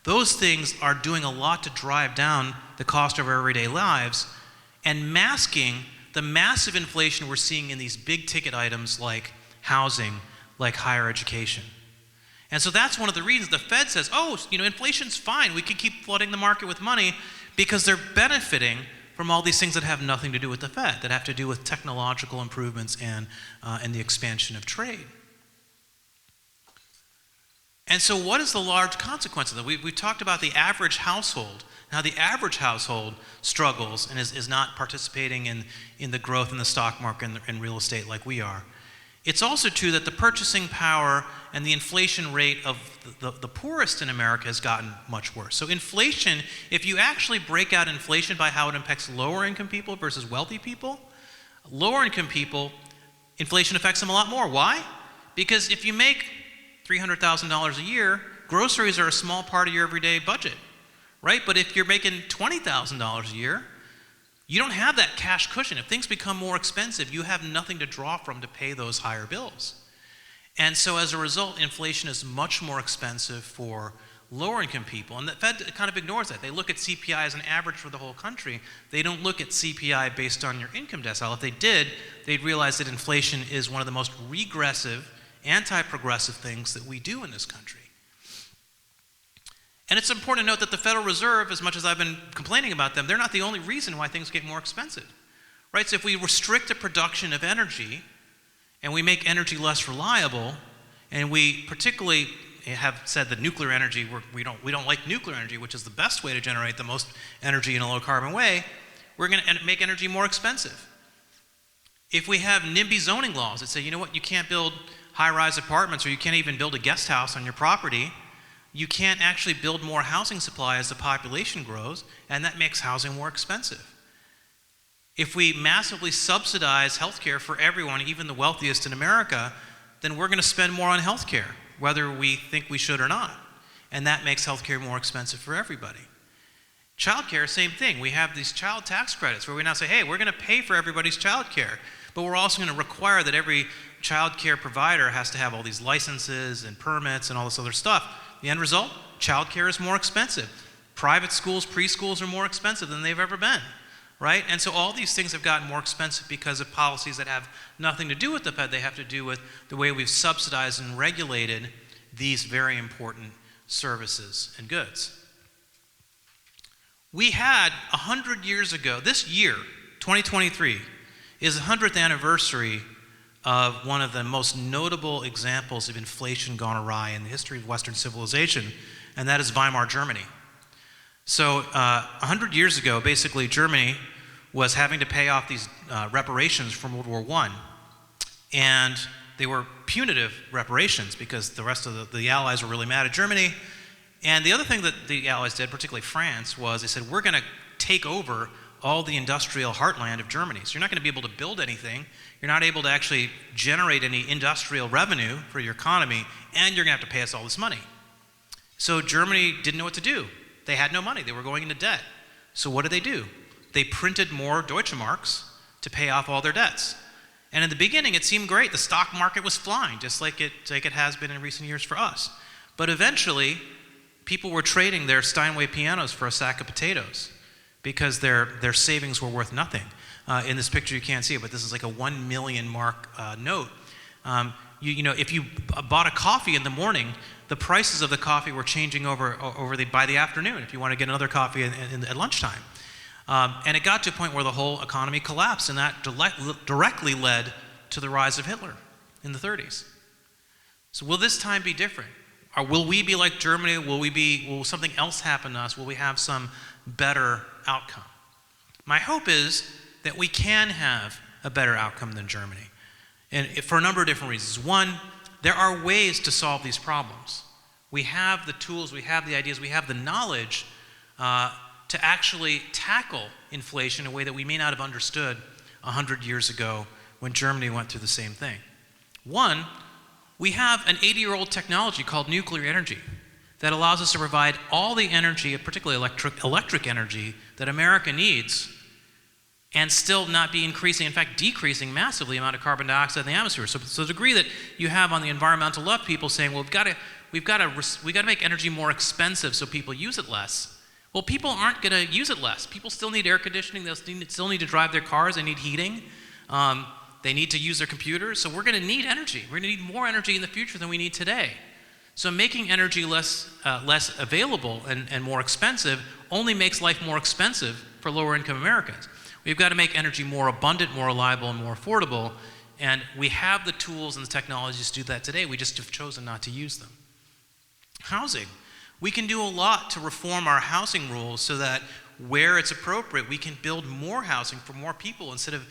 those things are doing a lot to drive down the cost of our everyday lives and masking the massive inflation we're seeing in these big-ticket items like housing, like higher education. And so that's one of the reasons the Fed says, inflation's fine. We can keep flooding the market with money because they're benefiting from all these things that have nothing to do with the Fed, that have to do with technological improvements and the expansion of trade. And so what is the large consequence of that? We've talked about the average household, how the average household struggles and is not participating in the growth in the stock market and real estate like we are. It's also true that the purchasing power and the inflation rate of the poorest in America has gotten much worse. So inflation, if you actually break out inflation by how it impacts lower income people versus wealthy people, lower income people inflation affects them a lot more. Why? Because if you make $300,000 a year, groceries are a small part of your everyday budget, right? But if you're making $20,000 a year, you don't have that cash cushion. If things become more expensive, you have nothing to draw from to pay those higher bills. And so as a result, inflation is much more expensive for lower income people. And the Fed kind of ignores that. They look at CPI as an average for the whole country. They don't look at CPI based on your income decile. If they did, they'd realize that inflation is one of the most regressive, anti-progressive things that we do in this country. And it's important to note that the Federal Reserve, as much as I've been complaining about them, they're not the only reason why things get more expensive, right? So if we restrict the production of energy and we make energy less reliable, and we particularly have said that nuclear energy, we don't like nuclear energy, which is the best way to generate the most energy in a low carbon way, we're going to make energy more expensive. If we have NIMBY zoning laws that say, you know what, you can't build high-rise apartments, or you can't even build a guest house on your property, you can't actually build more housing supply as the population grows, and that makes housing more expensive. If we massively subsidize healthcare for everyone, even the wealthiest in America, then we're going to spend more on healthcare, whether we think we should or not. And that makes healthcare more expensive for everybody. Childcare, same thing. We have these child tax credits where we now say, hey, we're going to pay for everybody's childcare, but we're also going to require that every childcare provider has to have all these licenses and permits and all this other stuff. The end result, childcare is more expensive. Private schools, preschools are more expensive than they've ever been, right? And so all these things have gotten more expensive because of policies that have nothing to do with the Fed. They have to do with the way we've subsidized and regulated these very important services and goods. We had 100 years ago, this year, 2023, is the 100th anniversary of one of the most notable examples of inflation gone awry in the history of Western civilization, and that is Weimar Germany. So 100 years ago, basically, Germany was having to pay off these reparations from World War I, and they were punitive reparations because the rest of the Allies were really mad at Germany. And the other thing that the Allies did, particularly France, was they said, we're going to take over all the industrial heartland of Germany. So you're not going to be able to build anything. You're not able to actually generate any industrial revenue for your economy, and you're going to have to pay us all this money. So Germany didn't know what to do. They had no money. They were going into debt. So what did they do? They printed more Deutsche Marks to pay off all their debts. And in the beginning, it seemed great. The stock market was flying, just like it has been in recent years for us. But eventually, people were trading their Steinway pianos for a sack of potatoes because their savings were worth nothing. In this picture, you can't see it, but this is like a 1 million mark note. If you bought a coffee in the morning, the prices of the coffee were changing by the afternoon if you want to get another coffee at lunchtime. And it got to a point where the whole economy collapsed, and that directly led to the rise of Hitler in the 30s. So will this time be different? Or will we be like Germany? Will something else happen to us? Will we have some better outcome? My hope is that we can have a better outcome than Germany, and for a number of different reasons. One, there are ways to solve these problems. We have the tools, we have the ideas, we have the knowledge to actually tackle inflation in a way that we may not have understood 100 years ago when Germany went through the same thing. One, we have an 80-year-old technology called nuclear energy that allows us to provide all the energy, particularly electric energy, that America needs, and still not be increasing, in fact, decreasing massively the amount of carbon dioxide in the atmosphere. So the degree that you have on the environmental left, people saying, well, we've got to make energy more expensive so people use it less. Well, people aren't going to use it less. People still need air conditioning. They still need to drive their cars. They need heating. They need to use their computers. So we're going to need energy. We're going to need more energy in the future than we need today. So making energy less available and more expensive only makes life more expensive for lower income Americans. We've got to make energy more abundant, more reliable, and more affordable. And we have the tools and the technologies to do that today. We just have chosen not to use them. Housing. We can do a lot to reform our housing rules so that where it's appropriate, we can build more housing for more people instead of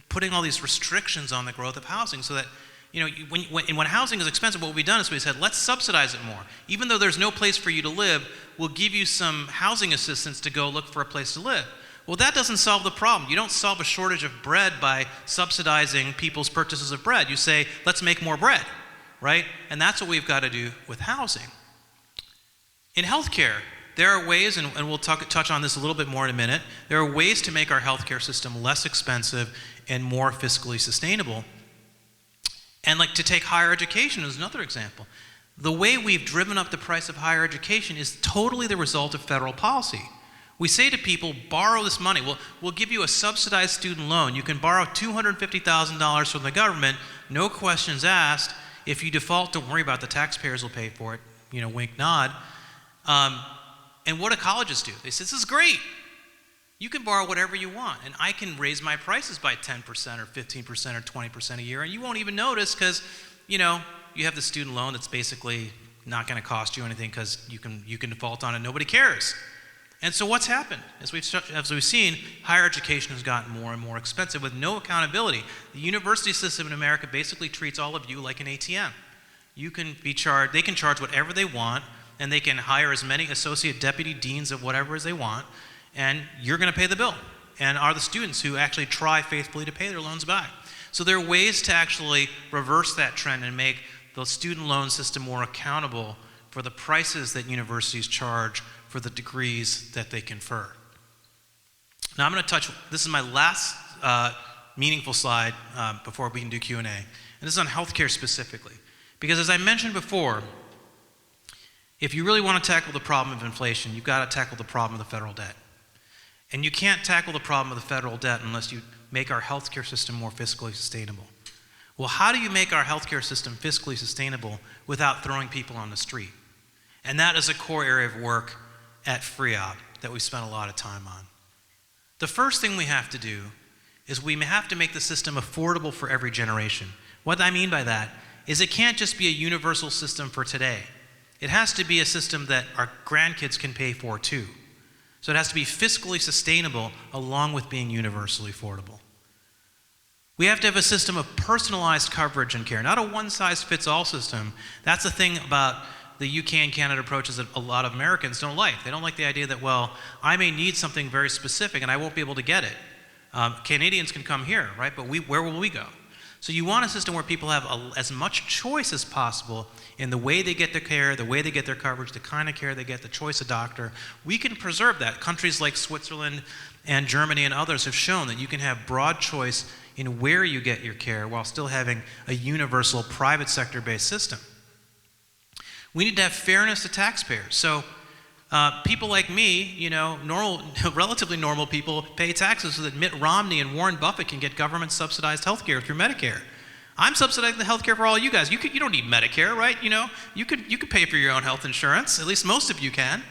putting all these restrictions on the growth of housing so that, when housing is expensive, what we've done is we said, let's subsidize it more. Even though there's no place for you to live, we'll give you some housing assistance to go look for a place to live. Well, that doesn't solve the problem. You don't solve a shortage of bread by subsidizing people's purchases of bread. You say, let's make more bread, right? And that's what we've got to do with housing. In healthcare, there are ways, and we'll touch on this a little bit more in a minute, there are ways to make our healthcare system less expensive and more fiscally sustainable. And like to take higher education as another example. The way we've driven up the price of higher education is totally the result of federal policy. We say to people, borrow this money. We'll give you a subsidized student loan. You can borrow $250,000 from the government, no questions asked. If you default, don't worry about it. The taxpayers will pay for it. Wink, nod. And what do colleges do? They say, this is great. You can borrow whatever you want, and I can raise my prices by 10% or 15% or 20% a year, and you won't even notice because, you have the student loan that's basically not going to cost you anything because you can default on it. Nobody cares. And so what's happened? As we've seen, higher education has gotten more and more expensive with no accountability. The university system in America basically treats all of you like an ATM. You can be charged, they can charge whatever they want, and they can hire as many associate deputy deans of whatever as they want, and you're going to pay the bill. And are the students who actually try faithfully to pay their loans back. So there are ways to actually reverse that trend and make the student loan system more accountable for the prices that universities charge for the degrees that they confer. Now I'm going to touch, this is my last meaningful slide before we can do Q&A. And this is on healthcare specifically. Because as I mentioned before, if you really want to tackle the problem of inflation, you've got to tackle the problem of the federal debt. And you can't tackle the problem of the federal debt unless you make our healthcare system more fiscally sustainable. Well, how do you make our healthcare system fiscally sustainable without throwing people on the street? And that is a core area of work at FREOP that we spent a lot of time on. The first thing we have to do is we have to make the system affordable for every generation. What I mean by that is it can't just be a universal system for today. It has to be a system that our grandkids can pay for too. So it has to be fiscally sustainable along with being universally affordable. We have to have a system of personalized coverage and care, not a one-size-fits-all system. That's the thing about the UK and Canada approaches that a lot of Americans don't like. They don't like the idea that, well, I may need something very specific and I won't be able to get it. Canadians can come here, right? But where will we go? So you want a system where people have as much choice as possible in the way they get their care, the way they get their coverage, the kind of care they get, the choice of doctor. We can preserve that. Countries like Switzerland and Germany and others have shown that you can have broad choice in where you get your care while still having a universal private sector-based system. We need to have fairness to taxpayers. So people like me, relatively normal people pay taxes so that Mitt Romney and Warren Buffett can get government-subsidized health care through Medicare. I'm subsidizing the health care for all you guys. You don't need Medicare, right? You could pay for your own health insurance. At least most of you can.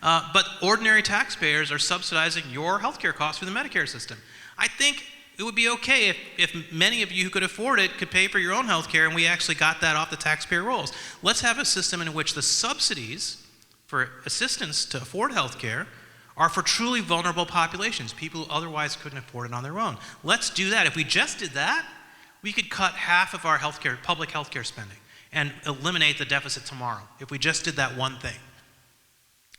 But ordinary taxpayers are subsidizing your health care costs through the Medicare system. I think it would be okay if many of you who could afford it could pay for your own health care and we actually got that off the taxpayer rolls. Let's have a system in which the subsidies for assistance to afford health care are for truly vulnerable populations, people who otherwise couldn't afford it on their own. Let's do that. If we just did that, we could cut half of our public health care spending and eliminate the deficit tomorrow if we just did that one thing.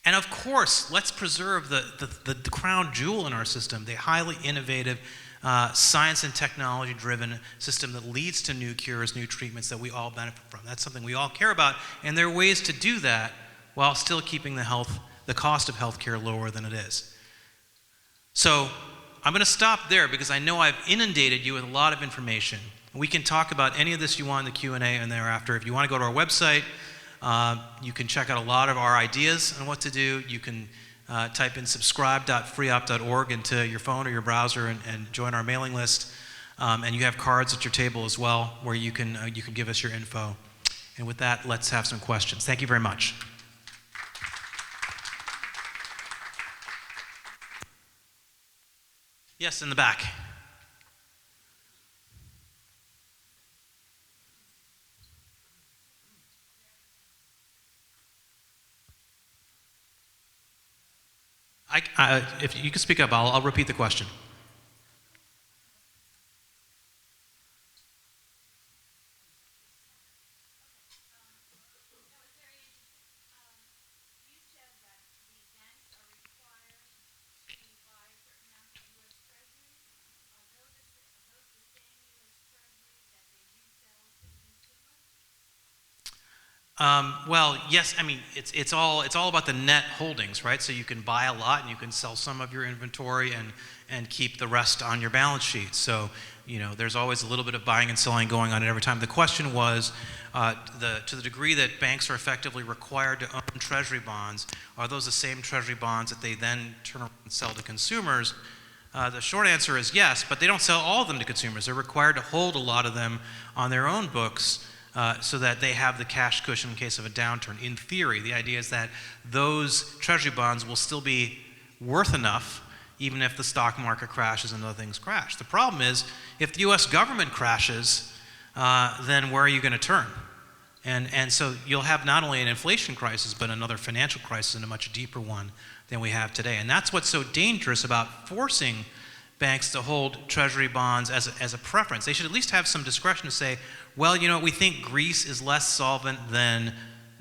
And of course, let's preserve the crown jewel in our system, the highly innovative science and technology-driven system that leads to new cures, new treatments that we all benefit from. That's something we all care about, and there are ways to do that while still keeping the cost of healthcare lower than it is. So I'm going to stop there because I know I've inundated you with a lot of information. We can talk about any of this you want in the Q&A and thereafter. If you want to go to our website, you can check out a lot of our ideas on what to do. You can type in subscribe.freeop.org into your phone or your browser and join our mailing list. And you have cards at your table as well where you can give us your info. And with that, let's have some questions. Thank you very much. Yes, in the back. If you can speak up, I'll repeat the question. Well, yes. I mean, it's all about the net holdings, right? So you can buy a lot and you can sell some of your inventory and keep the rest on your balance sheet. So there's always a little bit of buying and selling going on at every time. The question was, to the degree that banks are effectively required to own treasury bonds, are those the same treasury bonds that they then turn around and sell to consumers? The short answer is yes, but they don't sell all of them to consumers. They're required to hold a lot of them on their own books so that they have the cash cushion in case of a downturn. In theory, the idea is that those treasury bonds will still be worth enough even if the stock market crashes and other things crash. The problem is, if the U.S. government crashes, then where are you going to turn? And so you'll have not only an inflation crisis, but another financial crisis, and a much deeper one than we have today. And that's what's so dangerous about forcing banks to hold treasury bonds as a preference. They should at least have some discretion to say, well, we think Greece is less solvent than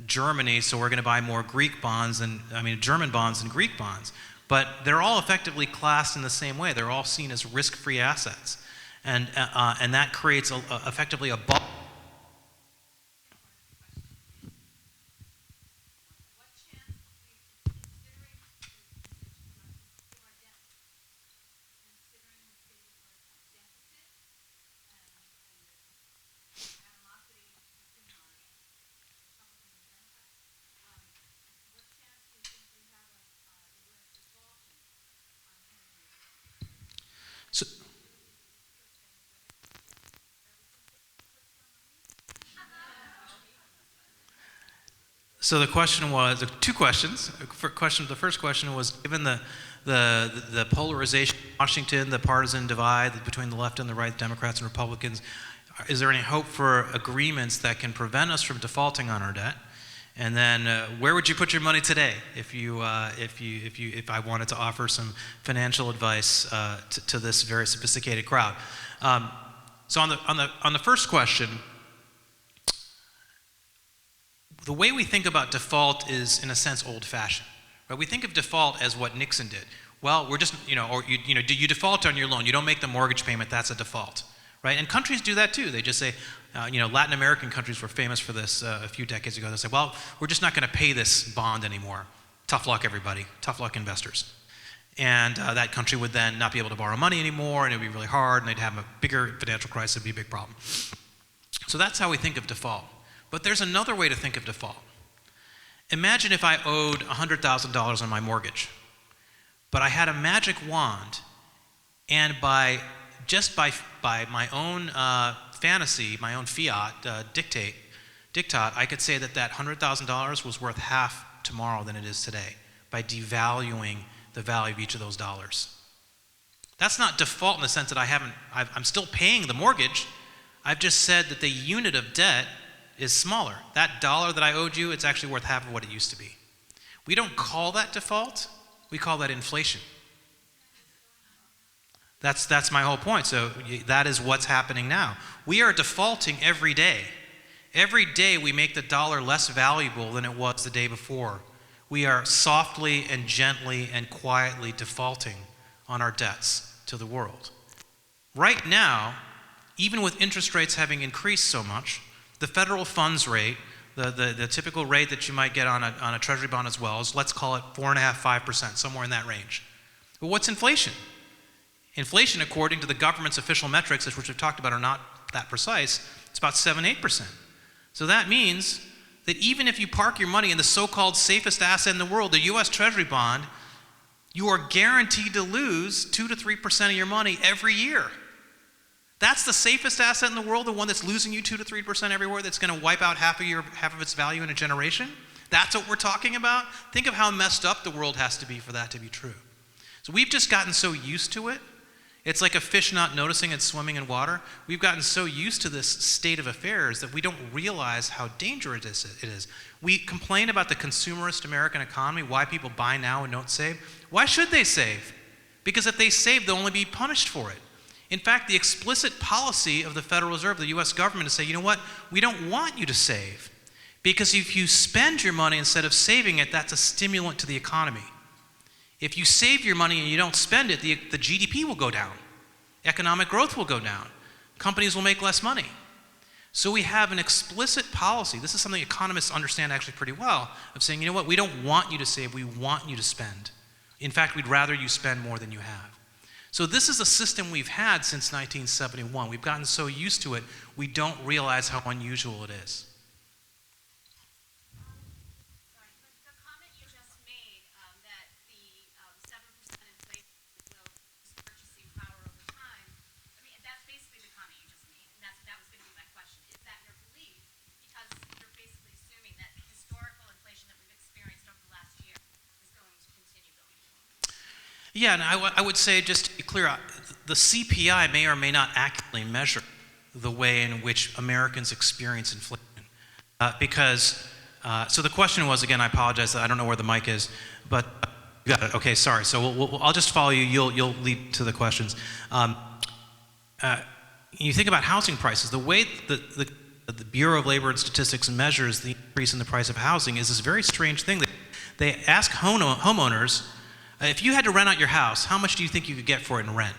Germany, so we're going to buy more German bonds than Greek bonds. But they're all effectively classed in the same way. They're all seen as risk-free assets. And that creates effectively a bubble. So the question was, two questions. The first question was, given the polarization in Washington, the partisan divide between the left and the right, Democrats and Republicans, is there any hope for agreements that can prevent us from defaulting on our debt? And then, where would you put your money today if I wanted to offer some financial advice to this very sophisticated crowd? So on the first question, the way we think about default is, in a sense, old-fashioned. Right? We think of default as what Nixon did. Well, we're just, do you default on your loan? You don't make the mortgage payment, that's a default. Right? And countries do that too. They just say, Latin American countries were famous for this a few decades ago. They say, well, we're just not going to pay this bond anymore. Tough luck, everybody. Tough luck, investors. And that country would then not be able to borrow money anymore, and it would be really hard, and they'd have a bigger financial crisis. It would be a big problem. So that's how we think of default. But there's another way to think of default. Imagine if I owed $100,000 on my mortgage, but I had a magic wand, and by my own fantasy, my own fiat, diktat, I could say that $100,000 was worth half tomorrow than it is today by devaluing the value of each of those dollars. That's not default in the sense that I'm still paying the mortgage. I've just said that the unit of debt is smaller. That dollar that I owed you, it's actually worth half of what it used to be. We don't call that default. We call that inflation. That's my whole point. So that is what's happening now. We are defaulting every day. Every day we make the dollar less valuable than it was the day before. We are softly and gently and quietly defaulting on our debts to the world. Right now, even with interest rates having increased so much, the federal funds rate, the typical rate that you might get on a treasury bond as well, is, let's call it 4.5%, somewhere in that range. But what's inflation? Inflation, according to the government's official metrics, which we've talked about are not that precise, it's about 7-8%. So that means that even if you park your money in the so-called safest asset in the world, the U.S. Treasury bond, you are guaranteed to lose 2 to 3% of your money every year. That's the safest asset in the world, the one that's losing you 2 to 3% everywhere, that's going to wipe out half of its value in a generation? That's what we're talking about? Think of how messed up the world has to be for that to be true. So we've just gotten so used to it. It's like a fish not noticing it's swimming in water. We've gotten so used to this state of affairs that we don't realize how dangerous it is. We complain about the consumerist American economy, why people buy now and don't save. Why should they save? Because if they save, they'll only be punished for it. In fact, the explicit policy of the Federal Reserve, the U.S. government, is say, you know what, we don't want you to save. Because if you spend your money instead of saving it, that's a stimulant to the economy. If you save your money and you don't spend it, the GDP will go down. Economic growth will go down. Companies will make less money. So we have an explicit policy. This is something economists understand actually pretty well, of saying, you know what, we don't want you to save, we want you to spend. In fact, we'd rather you spend more than you have. So this is a system we've had since 1971. We've gotten so used to it, we don't realize how unusual it is. Yeah, and I would say, just to be clear, the CPI may or may not accurately measure the way in which Americans experience inflation. So the question was, again, I apologize, I don't know where the mic is, but you got it. Okay, sorry. So I'll just follow you. You'll lead to the questions. You think about housing prices. The way the Bureau of Labor and Statistics measures the increase in the price of housing is this very strange thing. They ask homeowners, if you had to rent out your house, how much do you think you could get for it in rent?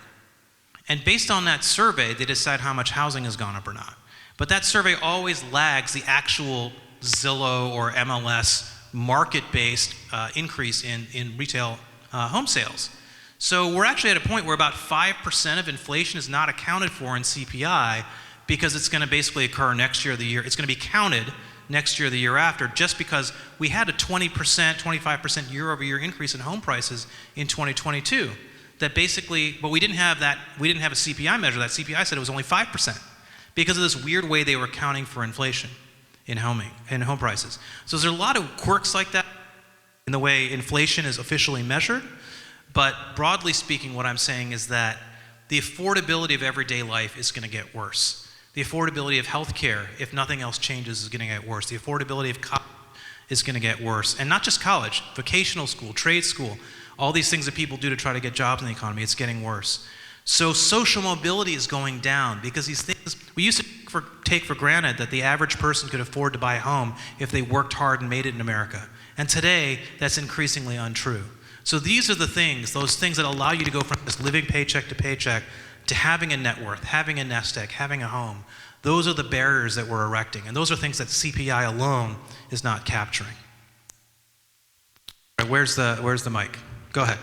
And based on that survey, they decide how much housing has gone up or not. But that survey always lags the actual Zillow or MLS market-based increase in retail home sales. So we're actually at a point where about 5% of inflation is not accounted for in CPI because it's going to basically occur next year or the year. It's going to be counted next year or the year after, just because we had a 20%, 25% year-over-year increase in home prices in 2022. That basically, but we didn't have a CPI measure. That CPI said it was only 5% because of this weird way they were accounting for inflation in home prices. So there's a lot of quirks like that in the way inflation is officially measured. But broadly speaking, what I'm saying is that the affordability of everyday life is going to get worse. The affordability of healthcare, if nothing else changes, is going to get worse. The affordability of college is going to get worse. And not just college, vocational school, trade school, all these things that people do to try to get jobs in the economy, it's getting worse. So social mobility is going down because these things, we used to take for granted that the average person could afford to buy a home if they worked hard and made it in America. And today, that's increasingly untrue. So these are the things, those things that allow you to go from just living paycheck to paycheck to having a net worth, having a nest egg, having a home. Those are the barriers that we're erecting. And those are things that CPI alone is not capturing. All right, where's the mic? Go ahead.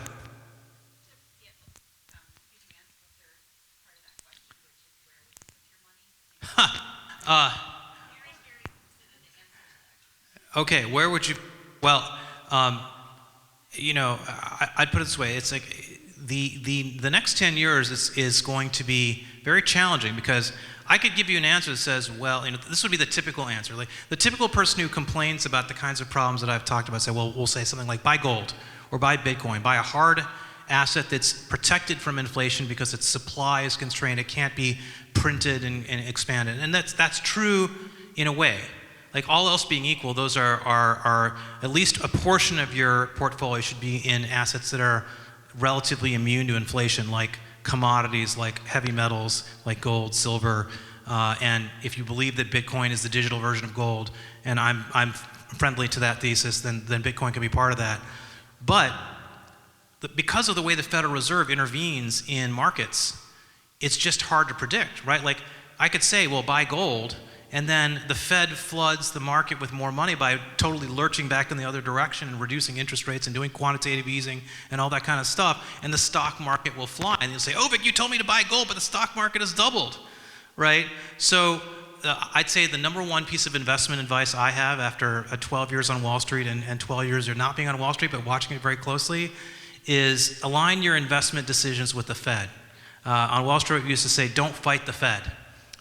Okay, where would you, well, I'd put it this way. It's like the next 10 years is going to be very challenging because I could give you an answer that says, well, this would be the typical answer. Like the typical person who complains about the kinds of problems that I've talked about say, well, we'll say something like buy gold or buy Bitcoin, buy a hard asset that's protected from inflation because its supply is constrained. It can't be printed and expanded. And that's true in a way. Like all else being equal, those are at least a portion of your portfolio should be in assets that are relatively immune to inflation, like commodities, like heavy metals, like gold, silver, and if you believe that Bitcoin is the digital version of gold, and I'm friendly to that thesis, then Bitcoin can be part of that. But because of the way the Federal Reserve intervenes in markets, it's just hard to predict, right? Like I could say, well, buy gold, and then the Fed floods the market with more money by totally lurching back in the other direction and reducing interest rates and doing quantitative easing and all that kind of stuff, and the stock market will fly. And you'll say, oh, Vic, you told me to buy gold, but the stock market has doubled, right? So I'd say the number one piece of investment advice I have after 12 years on Wall Street and 12 years of not being on Wall Street but watching it very closely is align your investment decisions with the Fed. On Wall Street, we used to say, don't fight the Fed.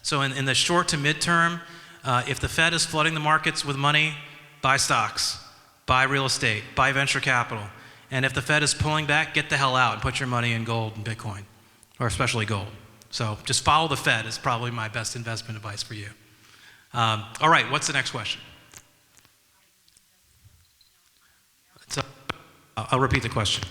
So in the short to midterm, if the Fed is flooding the markets with money, buy stocks, buy real estate, buy venture capital. And if the Fed is pulling back, get the hell out and put your money in gold and Bitcoin, or especially gold. So just follow the Fed is probably my best investment advice for you. All right, what's the next question? So, I'll repeat the question.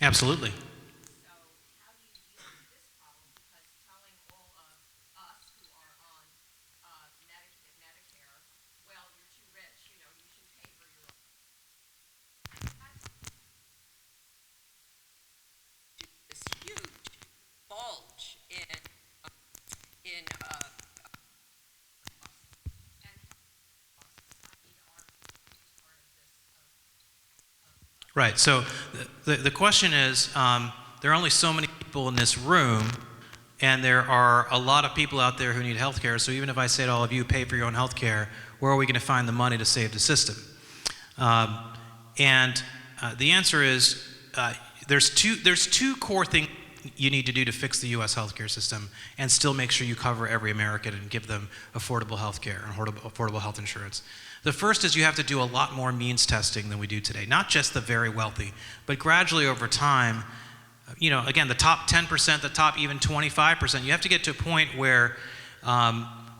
Absolutely. Right. So the question is, there are only so many people in this room, and there are a lot of people out there who need health care. So even if I say to all of you, pay for your own health care, where are we going to find the money to save the system? The answer is there's two core things you need to do to fix the U.S. healthcare system and still make sure you cover every American and give them affordable health care and affordable health insurance. The first is you have to do a lot more means testing than we do today, not just the very wealthy, but gradually over time, again, the top 10%, the top even 25%, you have to get to a point where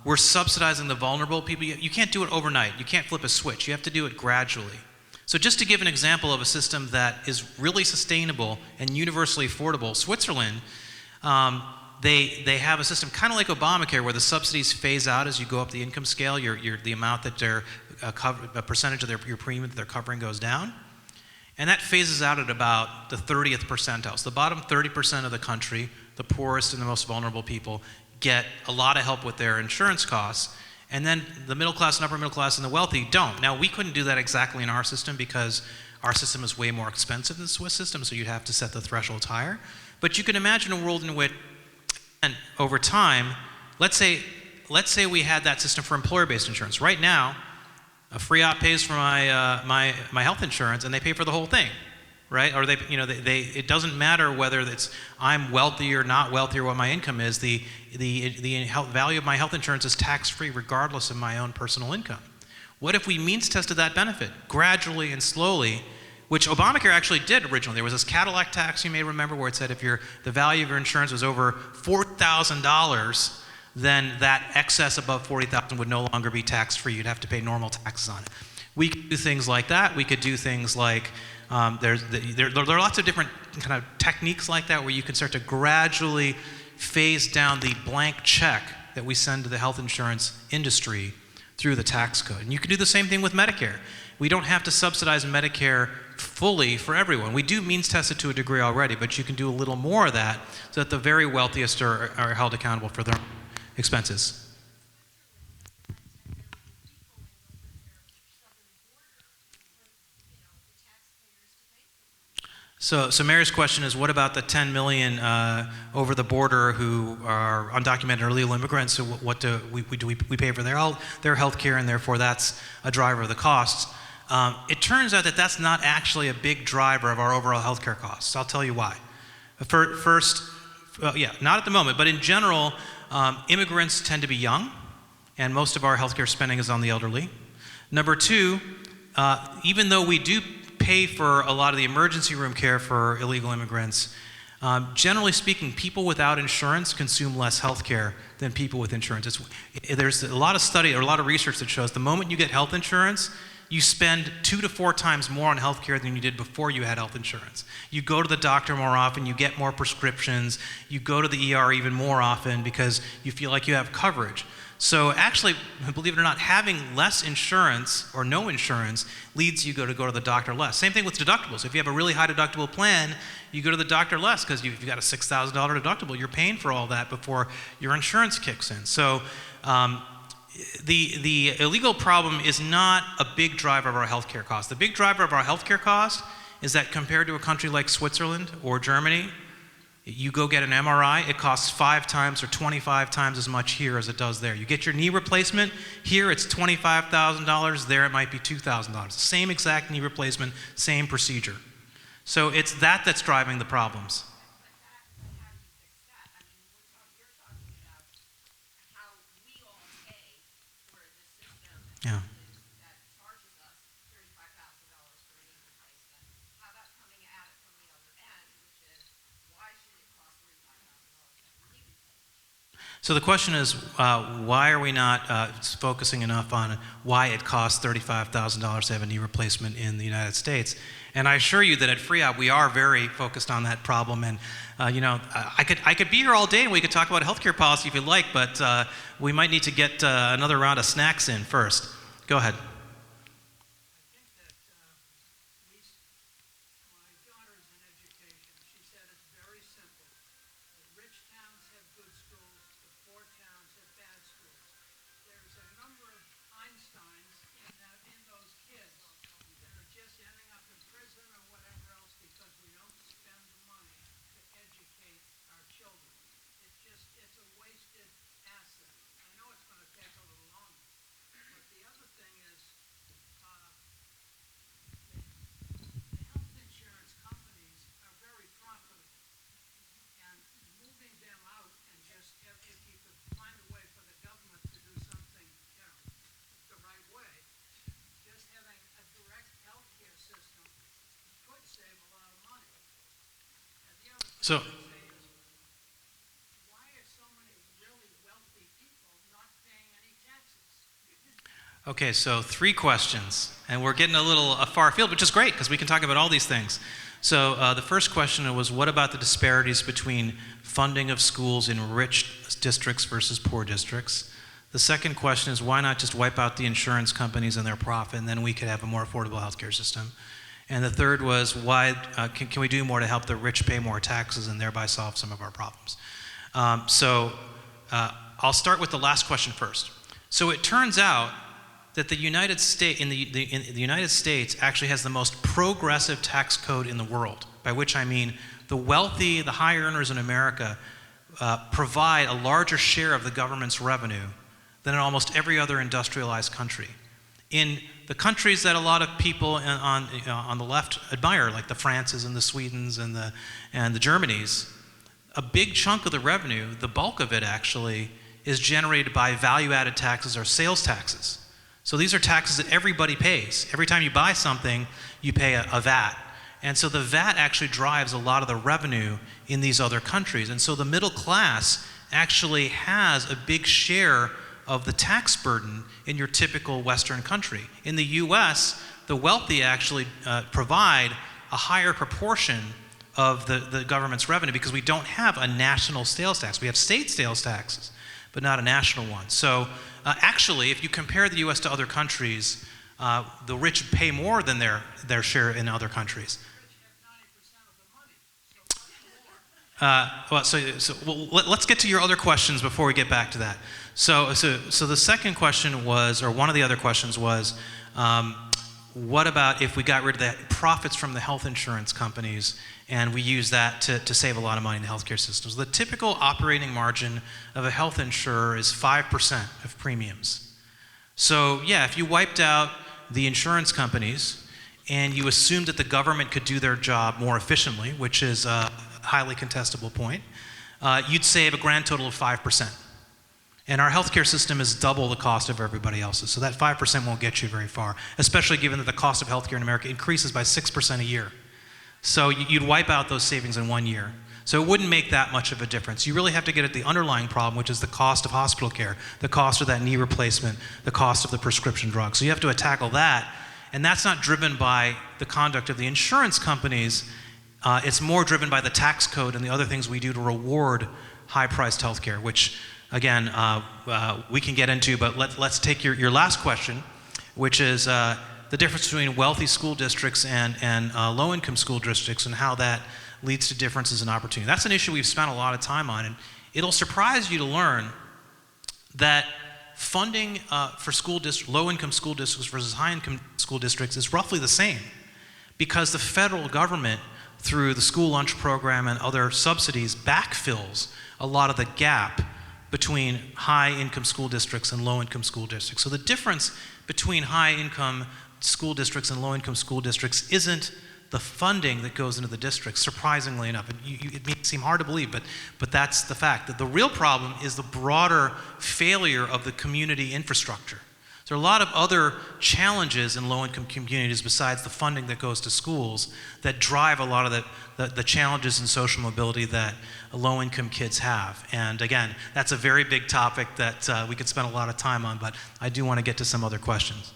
we're subsidizing the vulnerable people. You can't do it overnight. You can't flip a switch. You have to do it gradually. So just to give an example of a system that is really sustainable and universally affordable, Switzerland, they have a system kind of like Obamacare where the subsidies phase out as you go up the income scale. The amount that they're a percentage of your premium that they're covering goes down. And that phases out at about the 30th percentile. So the bottom 30% of the country, the poorest and the most vulnerable people, get a lot of help with their insurance costs. And then the middle class and upper middle class and the wealthy don't. Now, we couldn't do that exactly in our system because our system is way more expensive than the Swiss system, so you'd have to set the thresholds higher. But you can imagine a world in which, and over time, let's say we had that system for employer-based insurance. Right now, a free op pays for my health insurance, and they pay for the whole thing, right? Or it doesn't matter whether it's I'm wealthy or not wealthy or what my income is. The value of my health insurance is tax-free regardless of my own personal income. What if we means tested that benefit gradually and slowly, which Obamacare actually did originally? There was this Cadillac tax, you may remember, where it said if the value of your insurance was over $4,000, then that excess above $40,000 would no longer be tax-free. You'd have to pay normal taxes on it. We could do things like that. We could do things like there are lots of different kind of techniques like that where you can start to gradually phase down the blank check that we send to the health insurance industry through the tax code. And you can do the same thing with Medicare. We don't have to subsidize Medicare fully for everyone. We do means test it to a degree already, but you can do a little more of that so that the very wealthiest are held accountable for their expenses. So Mary's question is, what about the 10 million over the border who are undocumented or illegal immigrants? So what do we pay for their health care, and therefore that's a driver of the costs? It turns out that that's not actually a big driver of our overall health care costs. I'll tell you why. First, not at the moment, but in general, immigrants tend to be young, and most of our healthcare spending is on the elderly. Number two, even though we do pay for a lot of the emergency room care for illegal immigrants, generally speaking, people without insurance consume less health care than people with insurance. There's a lot of study or a lot of research that shows the moment you get health insurance, you spend 2 to 4 times more on health care than you did before you had health insurance. You go to the doctor more often, you get more prescriptions, you go to the ER even more often because you feel like you have coverage. So actually, believe it or not, having less insurance or no insurance leads you to go to the doctor less. Same thing with deductibles. If you have a really high deductible plan, you go to the doctor less because you've got a $6,000 deductible. You're paying for all that before your insurance kicks in. So the illegal problem is not a big driver of our healthcare costs. The big driver of our healthcare cost is that compared to a country like Switzerland or Germany, you go get an MRI, it costs 5 times or 25 times as much here as it does there. You get your knee replacement, here it's $25,000, there it might be $2,000. Same exact knee replacement, same procedure. So it's that's driving the problems. Yeah. So the question is, why are we not focusing enough on why it costs $35,000 to have a knee replacement in the United States? And I assure you that at FreeOp we are very focused on that problem. And I could be here all day and we could talk about healthcare policy if you'd like, but we might need to get another round of snacks in first. Go ahead. So, why are so many really wealthy people not paying any taxes? okay, so 3 questions, and we're getting a little far afield, which is great because we can talk about all these things. So the first question was, what about the disparities between funding of schools in rich districts versus poor districts? The second question is, why not just wipe out the insurance companies and their profit, and then we could have a more affordable healthcare system? And the third was, why can we do more to help the rich pay more taxes and thereby solve some of our problems? I'll start with the last question first. So it turns out that the United States, the United States actually has the most progressive tax code in the world, by which I mean the wealthy, the high earners in America provide a larger share of the government's revenue than in almost every other industrialized country. In the countries that a lot of people on the left admire, like the Frances and the Swedens and the Germanys, a big chunk of the revenue, the bulk of it actually, is generated by value-added taxes or sales taxes. So these are taxes that everybody pays. Every time you buy something, you pay a VAT. And so the VAT actually drives a lot of the revenue in these other countries. And so the middle class actually has a big share of the tax burden in your typical Western country. In the US, the wealthy actually provide a higher proportion of the government's revenue because we don't have a national sales tax. We have state sales taxes, but not a national one. So actually, if you compare the US to other countries, the rich pay more than their share in other countries. Let's get to your other questions before we get back to that. So the second question was, or one of the other questions was, what about if we got rid of the profits from the health insurance companies and we use that to save a lot of money in the healthcare systems? The typical operating margin of a health insurer is 5% of premiums. So yeah, if you wiped out the insurance companies and you assumed that the government could do their job more efficiently, which is a highly contestable point, you'd save a grand total of 5%. And our healthcare system is double the cost of everybody else's. So that 5% won't get you very far, especially given that the cost of healthcare in America increases by 6% a year. So you'd wipe out those savings in 1 year. So it wouldn't make that much of a difference. You really have to get at the underlying problem, which is the cost of hospital care, the cost of that knee replacement, the cost of the prescription drugs. So you have to tackle that. And that's not driven by the conduct of the insurance companies. It's more driven by the tax code and the other things we do to reward high-priced healthcare, which again, we can get into, but let's take your last question, which is the difference between wealthy school districts and low-income school districts and how that leads to differences in opportunity. That's an issue we've spent a lot of time on, and it'll surprise you to learn that funding for low-income school districts versus high-income school districts is roughly the same, because the federal government, through the school lunch program and other subsidies, backfills a lot of the gap between high-income school districts and low-income school districts. So the difference between high-income school districts and low-income school districts isn't the funding that goes into the districts, surprisingly enough. It may seem hard to believe, but that's the fact. That the real problem is the broader failure of the community infrastructure. There are a lot of other challenges in low-income communities besides the funding that goes to schools that drive a lot of the challenges in social mobility that low-income kids have. And again, that's a very big topic that we could spend a lot of time on, but I do want to get to some other questions.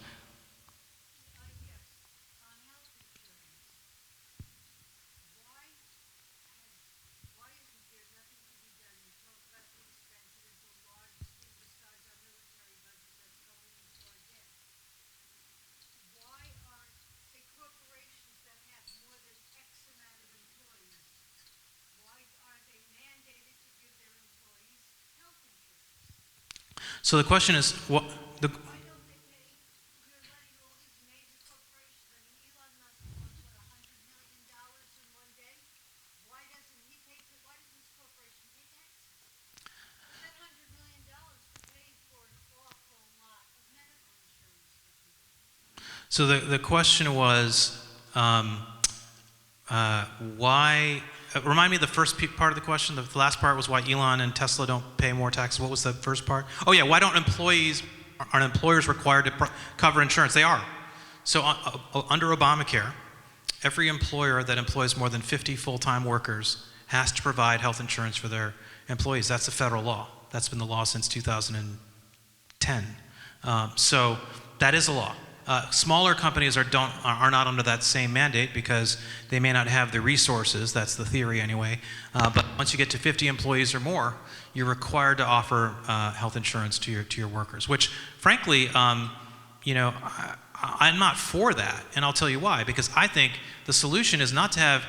So the question is, what the Why don't they pay? You're letting all these major corporations, I mean, Elon Musk wants, what, $100 million in one day? Why doesn't he pay, why doesn't this corporation pay taxes? That $100 million could pay for an awful lot of medical insurance for people. So the question was, why? Remind me of the first part of the question. The last part was why Elon and Tesla don't pay more taxes. What was the first part? Oh yeah, why don't aren't employers required to cover insurance? They are. So under Obamacare, every employer that employs more than 50 full-time workers has to provide health insurance for their employees. That's a federal law. That's been the law since 2010. So that is a law. Smaller companies are not under that same mandate because they may not have the resources. That's the theory anyway. But once you get to 50 employees or more, you're required to offer health insurance to your workers. Which, frankly, I'm not for that, and I'll tell you why. Because I think the solution is not to have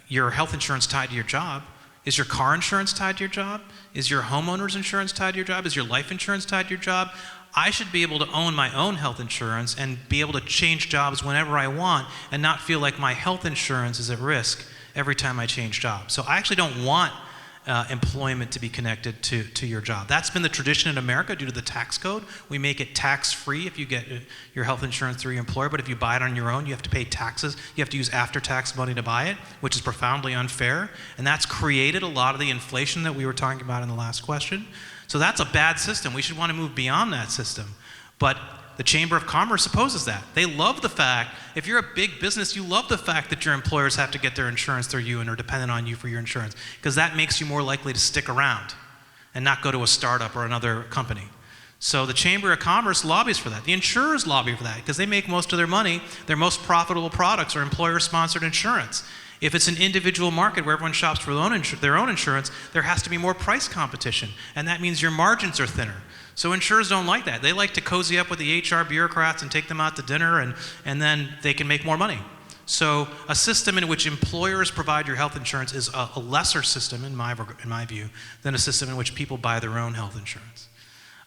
your health insurance tied to your job. Is your car insurance tied to your job? Is your homeowner's insurance tied to your job? Is your life insurance tied to your job? I should be able to own my own health insurance and be able to change jobs whenever I want and not feel like my health insurance is at risk every time I change jobs. So I actually don't want employment to be connected to your job. That's been the tradition in America due to the tax code. We make it tax-free if you get your health insurance through your employer, but if you buy it on your own, you have to pay taxes. You have to use after-tax money to buy it, which is profoundly unfair. And that's created a lot of the inflation that we were talking about in the last question. So that's a bad system. We should want to move beyond that system. But the Chamber of Commerce opposes that. They love the fact, if you're a big business, you love the fact that your employers have to get their insurance through you and are dependent on you for your insurance, because that makes you more likely to stick around and not go to a startup or another company. So the Chamber of Commerce lobbies for that. The insurers lobby for that because they make most of their money. Their most profitable products are employer-sponsored insurance. If it's an individual market where everyone shops for their own insurance, there has to be more price competition, and that means your margins are thinner. So insurers don't like that. They like to cozy up with the HR bureaucrats and take them out to dinner, and then they can make more money. So a system in which employers provide your health insurance is a lesser system, in my view, than a system in which people buy their own health insurance.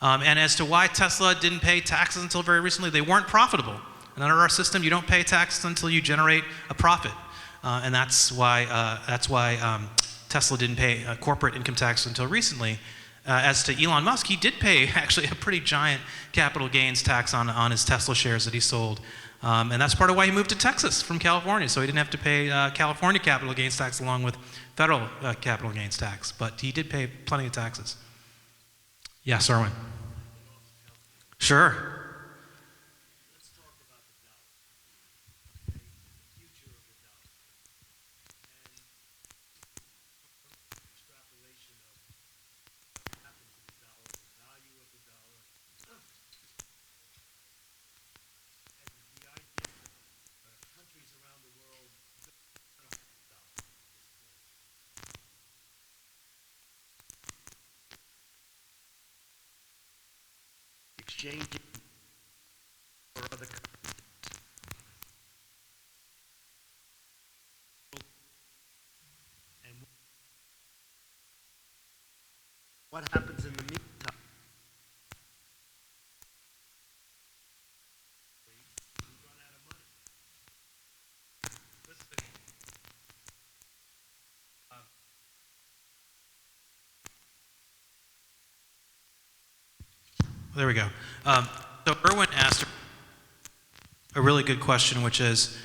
And as to why Tesla didn't pay taxes until very recently, they weren't profitable. And under our system, you don't pay taxes until you generate a profit. And that's why Tesla didn't pay corporate income tax until recently. As to Elon Musk, he did pay actually a pretty giant capital gains tax on his Tesla shares that he sold. And that's part of why he moved to Texas from California, so he didn't have to pay California capital gains tax along with federal capital gains tax. But he did pay plenty of taxes. Yes, Erwin. Sure. Let's talk about the dollar, okay? The future of the dollar. And extrapolation of what happened to the dollar, the value of the dollar, and the idea that countries around the world don't have the dollar at this point. Exchanging for other countries. And what happens in the meantime? We run out of money. There we go. So Erwin asked a really good question, which is,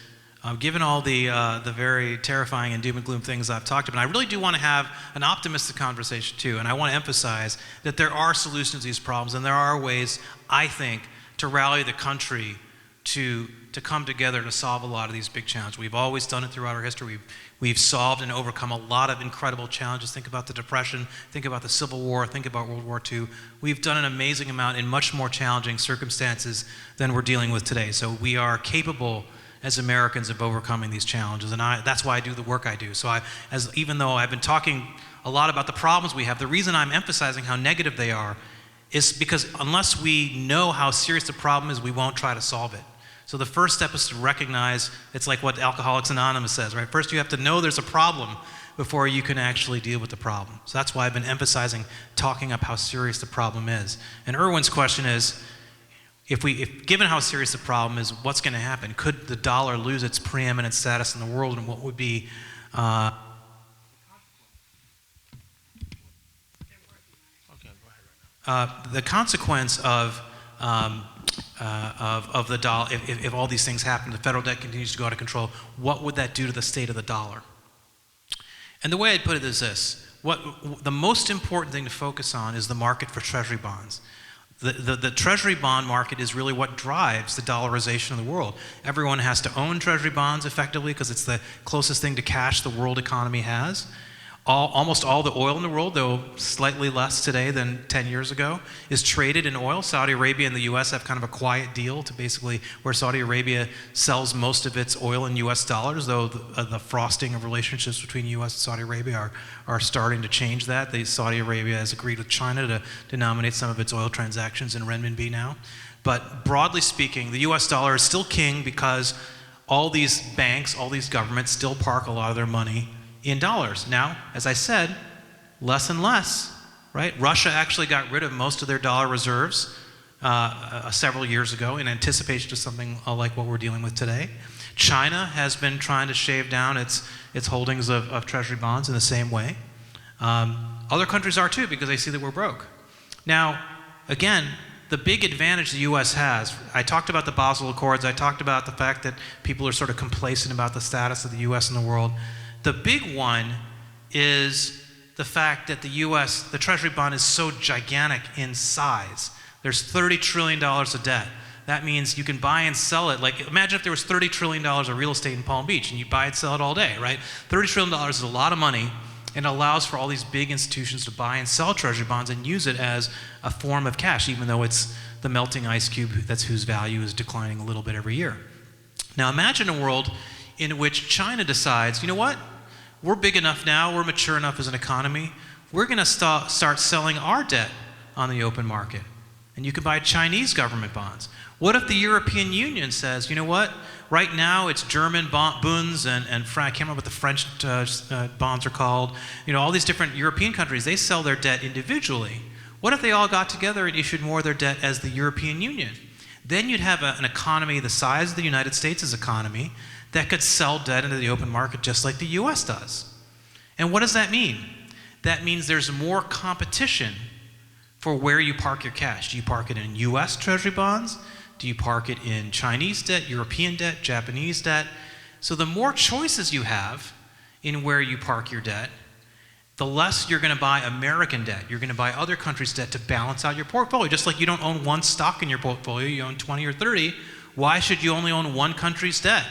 given all the very terrifying and doom and gloom things I've talked about, I really do want to have an optimistic conversation too, and I want to emphasize that there are solutions to these problems, and there are ways, I think, to rally the country to come together to solve a lot of these big challenges. We've always done it throughout our history. We've solved and overcome a lot of incredible challenges. Think about the Depression, think about the Civil War, think about World War II. We've done an amazing amount in much more challenging circumstances than we're dealing with today. So we are capable as Americans of overcoming these challenges, and that's why I do the work I do. So even though I've been talking a lot about the problems we have, the reason I'm emphasizing how negative they are is because unless we know how serious the problem is, we won't try to solve it. So the first step is to recognize, it's like what Alcoholics Anonymous says, right? First you have to know there's a problem before you can actually deal with the problem. So that's why I've been emphasizing talking up how serious the problem is. And Erwin's question is, if given how serious the problem is, what's going to happen? Could the dollar lose its preeminent status in the world, and what would be the consequence of the dollar, if all these things happen, the federal debt continues to go out of control, what would that do to the state of the dollar? And the way I'd put it is this: the most important thing to focus on is the market for treasury bonds. The treasury bond market is really what drives the dollarization of the world. Everyone has to own treasury bonds effectively because it's the closest thing to cash the world economy has. Almost all the oil in the world, though slightly less today than 10 years ago, is traded in oil. Saudi Arabia and the U.S. have kind of a quiet deal to basically where Saudi Arabia sells most of its oil in U.S. dollars, though the frosting of relationships between U.S. and Saudi Arabia are starting to change that. Saudi Arabia has agreed with China to denominate some of its oil transactions in renminbi now. But broadly speaking, the U.S. dollar is still king because all these banks, all these governments still park a lot of their money in dollars. Now, as I said, less and less, right? Russia actually got rid of most of their dollar reserves several years ago in anticipation of something like what we're dealing with today. China has been trying to shave down its holdings of treasury bonds in the same way. Other countries are too, because they see that we're broke. Now, again, the big advantage the U.S. has, I talked about the Basel Accords, I talked about the fact that people are sort of complacent about the status of the U.S. in the world. The big one is the fact that the U.S., the Treasury bond is so gigantic in size. There's $30 trillion of debt. That means you can buy and sell it. Like, imagine if there was $30 trillion of real estate in Palm Beach and you buy and sell it all day, right? $30 trillion is a lot of money, and it allows for all these big institutions to buy and sell Treasury bonds and use it as a form of cash, even though it's the melting ice cube whose value is declining a little bit every year. Now imagine a world in which China decides, you know what? We're big enough now, we're mature enough as an economy, we're going to start selling our debt on the open market. And you can buy Chinese government bonds. What if the European Union says, you know what, right now it's German bonds and I can't remember what the French bonds are called, all these different European countries, they sell their debt individually. What if they all got together and issued more of their debt as the European Union? Then you'd have an economy the size of the United States' economy that could sell debt into the open market just like the U.S. does. And what does that mean? That means there's more competition for where you park your cash. Do you park it in U.S. Treasury bonds? Do you park it in Chinese debt, European debt, Japanese debt? So the more choices you have in where you park your debt, the less you're going to buy American debt. You're going to buy other countries' debt to balance out your portfolio. Just like you don't own one stock in your portfolio, you own 20 or 30. Why should you only own one country's debt?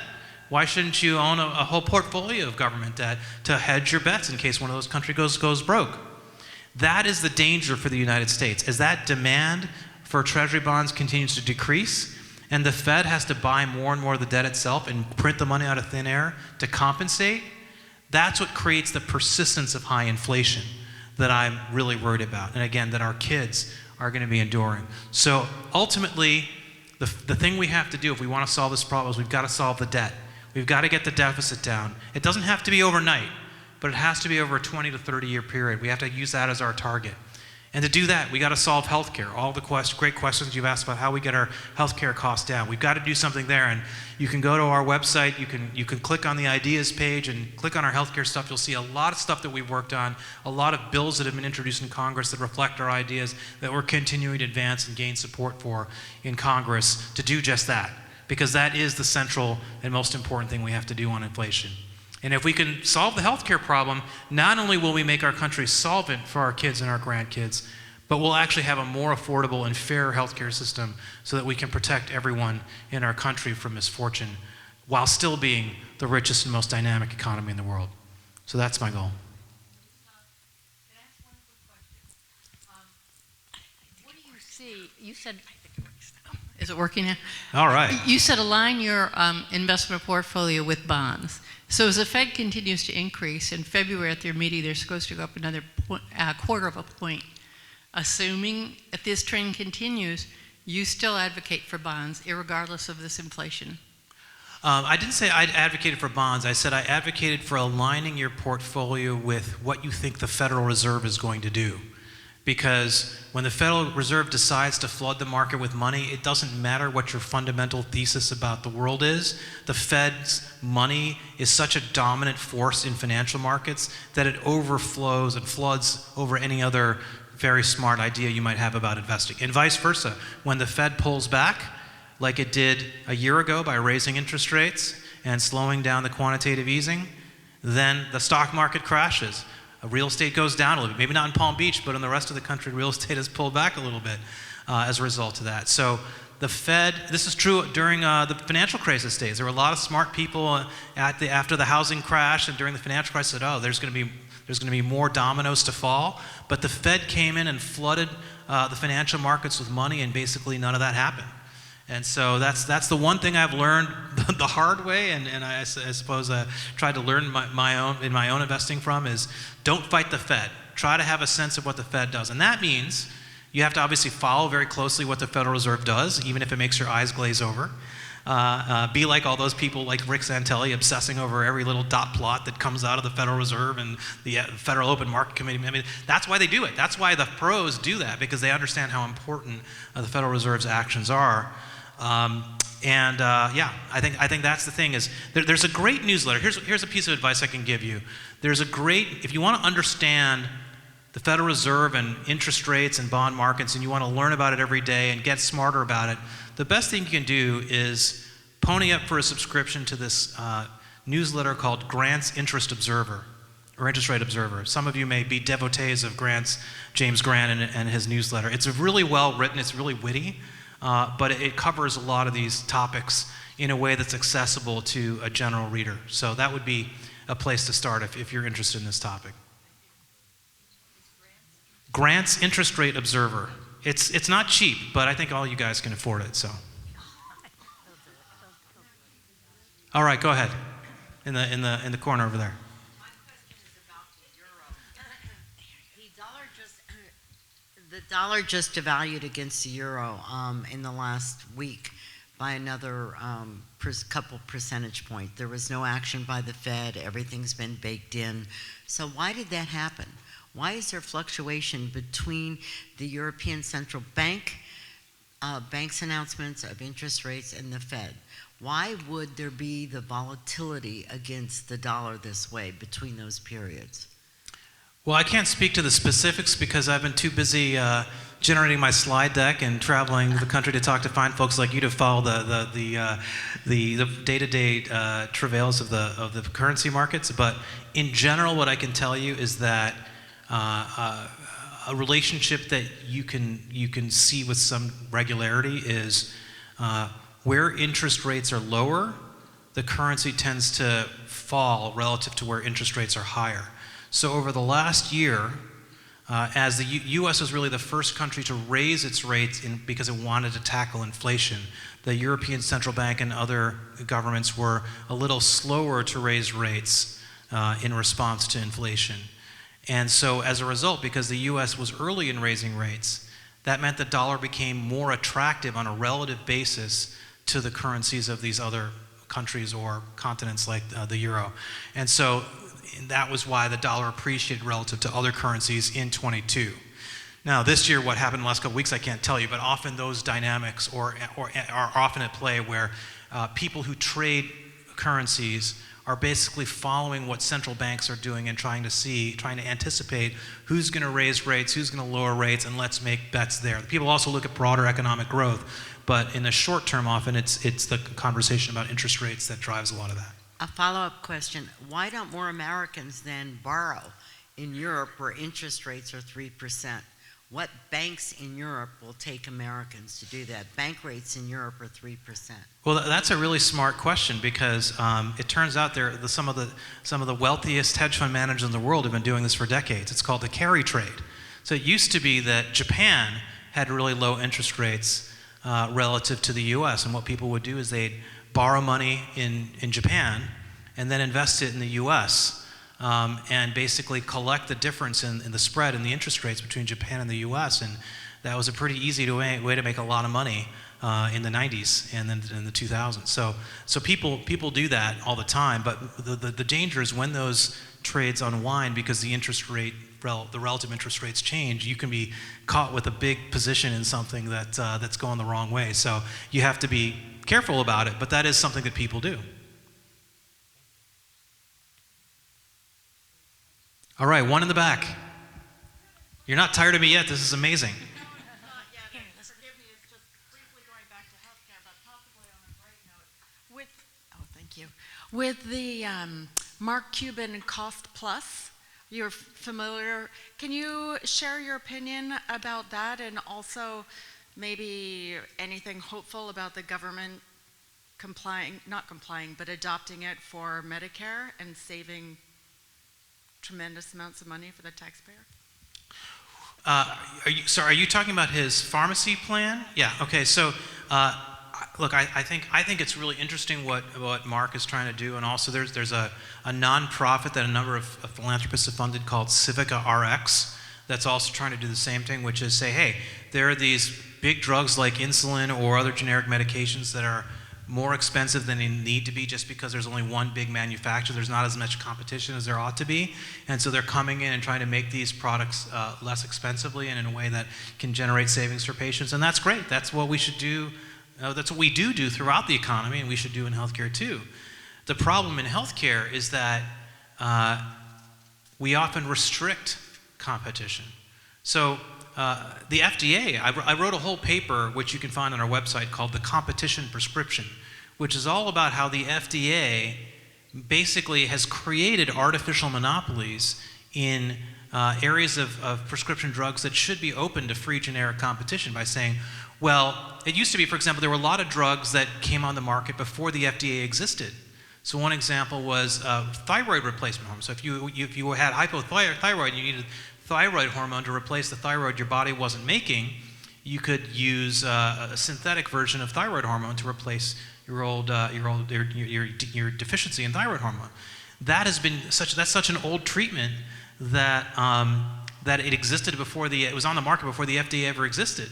Why shouldn't you own a whole portfolio of government debt to hedge your bets in case one of those countries goes broke? That is the danger for the United States. As that demand for treasury bonds continues to decrease, and the Fed has to buy more and more of the debt itself and print the money out of thin air to compensate, that's what creates the persistence of high inflation that I'm really worried about. And again, that our kids are going to be enduring. So ultimately, the thing we have to do if we want to solve this problem is we've got to solve the debt. We've got to get the deficit down. It doesn't have to be overnight, but it has to be over a 20 to 30 year period. We have to use that as our target. And to do that, we got to solve healthcare. All the great questions you've asked about how we get our healthcare costs down. We've got to do something there. And you can go to our website. You can click on the ideas page and click on our healthcare stuff. You'll see a lot of stuff that we've worked on, a lot of bills that have been introduced in Congress that reflect our ideas that we're continuing to advance and gain support for in Congress to do just that. Because that is the central and most important thing we have to do on inflation. And if we can solve the healthcare problem, not only will we make our country solvent for our kids and our grandkids, but we'll actually have a more affordable and fair healthcare system so that we can protect everyone in our country from misfortune while still being the richest and most dynamic economy in the world. So that's my goal. Can I ask one quick question? What do you see? You said, is it working now? All right. You said align your investment portfolio with bonds. So as the Fed continues to increase, in February at their meeting, they're supposed to go up another quarter of a point. Assuming if this trend continues, you still advocate for bonds, irregardless of this inflation? I didn't say I'd advocated for bonds. I said I advocated for aligning your portfolio with what you think the Federal Reserve is going to do. Because when the Federal Reserve decides to flood the market with money, it doesn't matter what your fundamental thesis about the world is. The Fed's money is such a dominant force in financial markets that it overflows and floods over any other very smart idea you might have about investing. And vice versa. When the Fed pulls back, like it did a year ago by raising interest rates and slowing down the quantitative easing, then the stock market crashes. Real estate goes down a little bit, maybe not in Palm Beach, but in the rest of the country, real estate has pulled back a little bit as a result of that. So the Fed, this is true during the financial crisis days. There were a lot of smart people after the housing crash and during the financial crisis said, oh, there's going to be there's going to be more dominoes to fall. But the Fed came in and flooded the financial markets with money, and basically none of that happened. And so that's the one thing I've learned the hard way, and I suppose I tried to learn my own investing from, is don't fight the Fed. Try to have a sense of what the Fed does. And that means you have to obviously follow very closely what the Federal Reserve does, even if it makes your eyes glaze over. Be like all those people like Rick Santelli obsessing over every little dot plot that comes out of the Federal Reserve and the Federal Open Market Committee. I mean, that's why they do it. That's why the pros do that, because they understand how important the Federal Reserve's actions are. I think that's the thing is there's a great newsletter. Here's a piece of advice I can give you. If you want to understand the Federal Reserve and interest rates and bond markets, and you want to learn about it every day and get smarter about it, the best thing you can do is pony up for a subscription to this newsletter called Grant's Interest Observer, or Interest Rate Observer. Some of you may be devotees of James Grant and his newsletter. It's really well written, it's really witty, but it covers a lot of these topics in a way that's accessible to a general reader. So that would be a place to start if you're interested in this topic. Grant's Interest Rate Observer. It's not cheap, but I think all you guys can afford it. So, all right, go ahead. In the corner over there. My question is about the euro. The dollar just devalued against the euro in the last week by another couple percentage points. There was no action by the Fed. Everything's been baked in. So why did that happen? Why is there fluctuation between the European Central Bank, bank's announcements of interest rates, and the Fed? Why would there be the volatility against the dollar this way between those periods? Well, I can't speak to the specifics because I've been too busy generating my slide deck and traveling the country to talk to fine folks like you to follow the day-to-day travails of the currency markets. But in general, what I can tell you is that a relationship that you can see with some regularity is where interest rates are lower, the currency tends to fall relative to where interest rates are higher. So over the last year, as the U.S. was really the first country to raise its rates because it wanted to tackle inflation, the European Central Bank and other governments were a little slower to raise rates in response to inflation. And so as a result, because the U.S. was early in raising rates, that meant the dollar became more attractive on a relative basis to the currencies of these other countries or continents like the euro. And so that was why the dollar appreciated relative to other currencies in 22. Now, this year, what happened in the last couple weeks, I can't tell you, but often those dynamics are often at play where people who trade currencies are basically following what central banks are doing and trying to anticipate who's going to raise rates, who's going to lower rates, and let's make bets there. People also look at broader economic growth, but in the short term, often it's the conversation about interest rates that drives a lot of that. A follow-up question. Why don't more Americans then borrow in Europe where interest rates are 3%? What banks in Europe will take Americans to do that? Bank rates in Europe are 3%. Well, that's a really smart question because it turns out some of the wealthiest hedge fund managers in the world have been doing this for decades. It's called the carry trade. So it used to be that Japan had really low interest rates relative to the U.S. And what people would do is they'd borrow money in Japan and then invest it in the U.S. And basically collect the difference in the spread in the interest rates between Japan and the U.S. And that was a pretty easy way to make a lot of money in the 90s and then in the 2000s. So people do that all the time, but the danger is when those trades unwind because the relative interest rates change, you can be caught with a big position in something that's going the wrong way. So you have to be careful about it, but that is something that people do. All right, one in the back. You're not tired of me yet. This is amazing. Not yet. Forgive me, it's just briefly going back to healthcare, but possibly on a bright note. Thank you. With the Mark Cuban Cost Plus, you're familiar. Can you share your opinion about that, and also maybe anything hopeful about the government not complying, but adopting it for Medicare and saving tremendous amounts of money for the taxpayer? Are you talking about his pharmacy plan? Yeah. Okay. So, look, I think it's really interesting what Mark is trying to do, and also there's a nonprofit that a number of philanthropists have funded called Civica RX that's also trying to do the same thing, which is say, hey, there are these big drugs like insulin or other generic medications that are more expensive than they need to be just because there's only one big manufacturer. There's not as much competition as there ought to be. And so they're coming in and trying to make these products less expensively and in a way that can generate savings for patients. And that's great. That's what we should do. That's what we do throughout the economy, and we should do in healthcare too. The problem in healthcare is that we often restrict competition. So the FDA, I wrote a whole paper, which you can find on our website, called The Competition Prescription, which is all about how the FDA basically has created artificial monopolies in areas of prescription drugs that should be open to free generic competition by saying, well, it used to be, for example, there were a lot of drugs that came on the market before the FDA existed. So one example was thyroid replacement hormone. So if you had hypothyroid and you needed thyroid hormone to replace the thyroid your body wasn't making, you could use a synthetic version of thyroid hormone to replace your deficiency in thyroid hormone. That's such an old treatment that it existed before it was on the market before the FDA ever existed.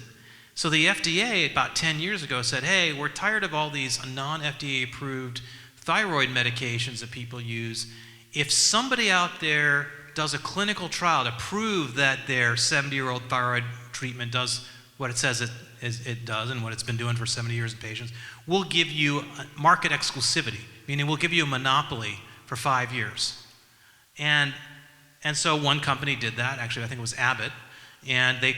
So the FDA about 10 years ago said, hey, we're tired of all these non-FDA approved thyroid medications that people use. If somebody out there does a clinical trial to prove that their 70-year-old thyroid treatment does what it says it does and what it's been doing for 70 years in patients, we'll give you market exclusivity, meaning we'll give you a monopoly for 5 years. And so one company did that. Actually, I think it was Abbott. And they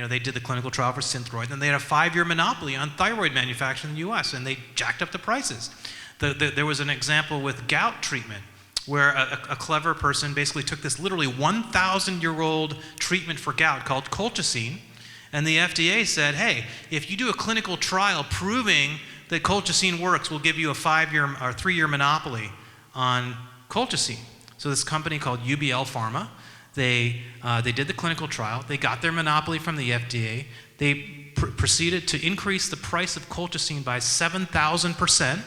they did the clinical trial for Synthroid, and they had a 5-year monopoly on thyroid manufacturing in the U.S., and they jacked up the prices. There was an example with gout treatment, where a clever person basically took this literally 1,000-year-old treatment for gout called colchicine, and the FDA said, hey, if you do a clinical trial proving that colchicine works, we'll give you a 5-year or 3-year monopoly on colchicine. So this company called UBL Pharma, they did the clinical trial, they got their monopoly from the FDA, they proceeded to increase the price of colchicine by 7,000%,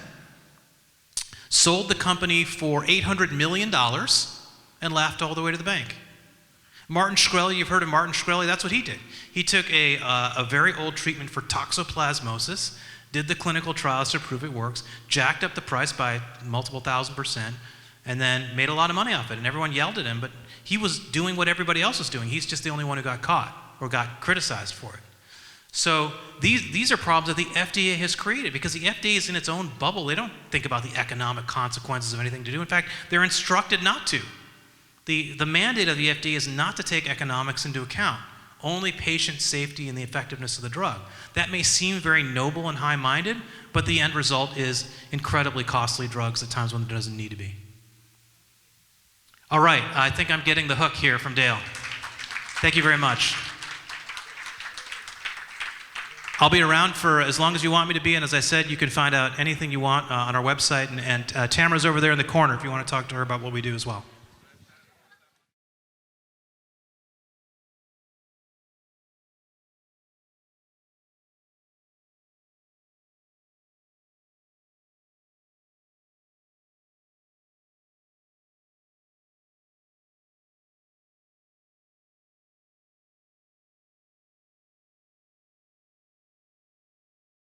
sold the company for $800 million, and laughed all the way to the bank. Martin Shkreli, you've heard of Martin Shkreli, that's what he did. He took a very old treatment for toxoplasmosis, did the clinical trials to prove it works, jacked up the price by multiple %,000%, and then made a lot of money off it. And everyone yelled at him, but he was doing what everybody else was doing. He's just the only one who got caught or got criticized for it. So these are problems that the FDA has created because the FDA is in its own bubble. They don't think about the economic consequences of anything to do. In fact, they're instructed not to. The mandate of the FDA is not to take economics into account, only patient safety and the effectiveness of the drug. That may seem very noble and high-minded, but the end result is incredibly costly drugs at times when it doesn't need to be. All right, I think I'm getting the hook here from Dale. Thank you very much. I'll be around for as long as you want me to be, and as I said, you can find out anything you want on our website, and Tamara's over there in the corner if you want to talk to her about what we do as well.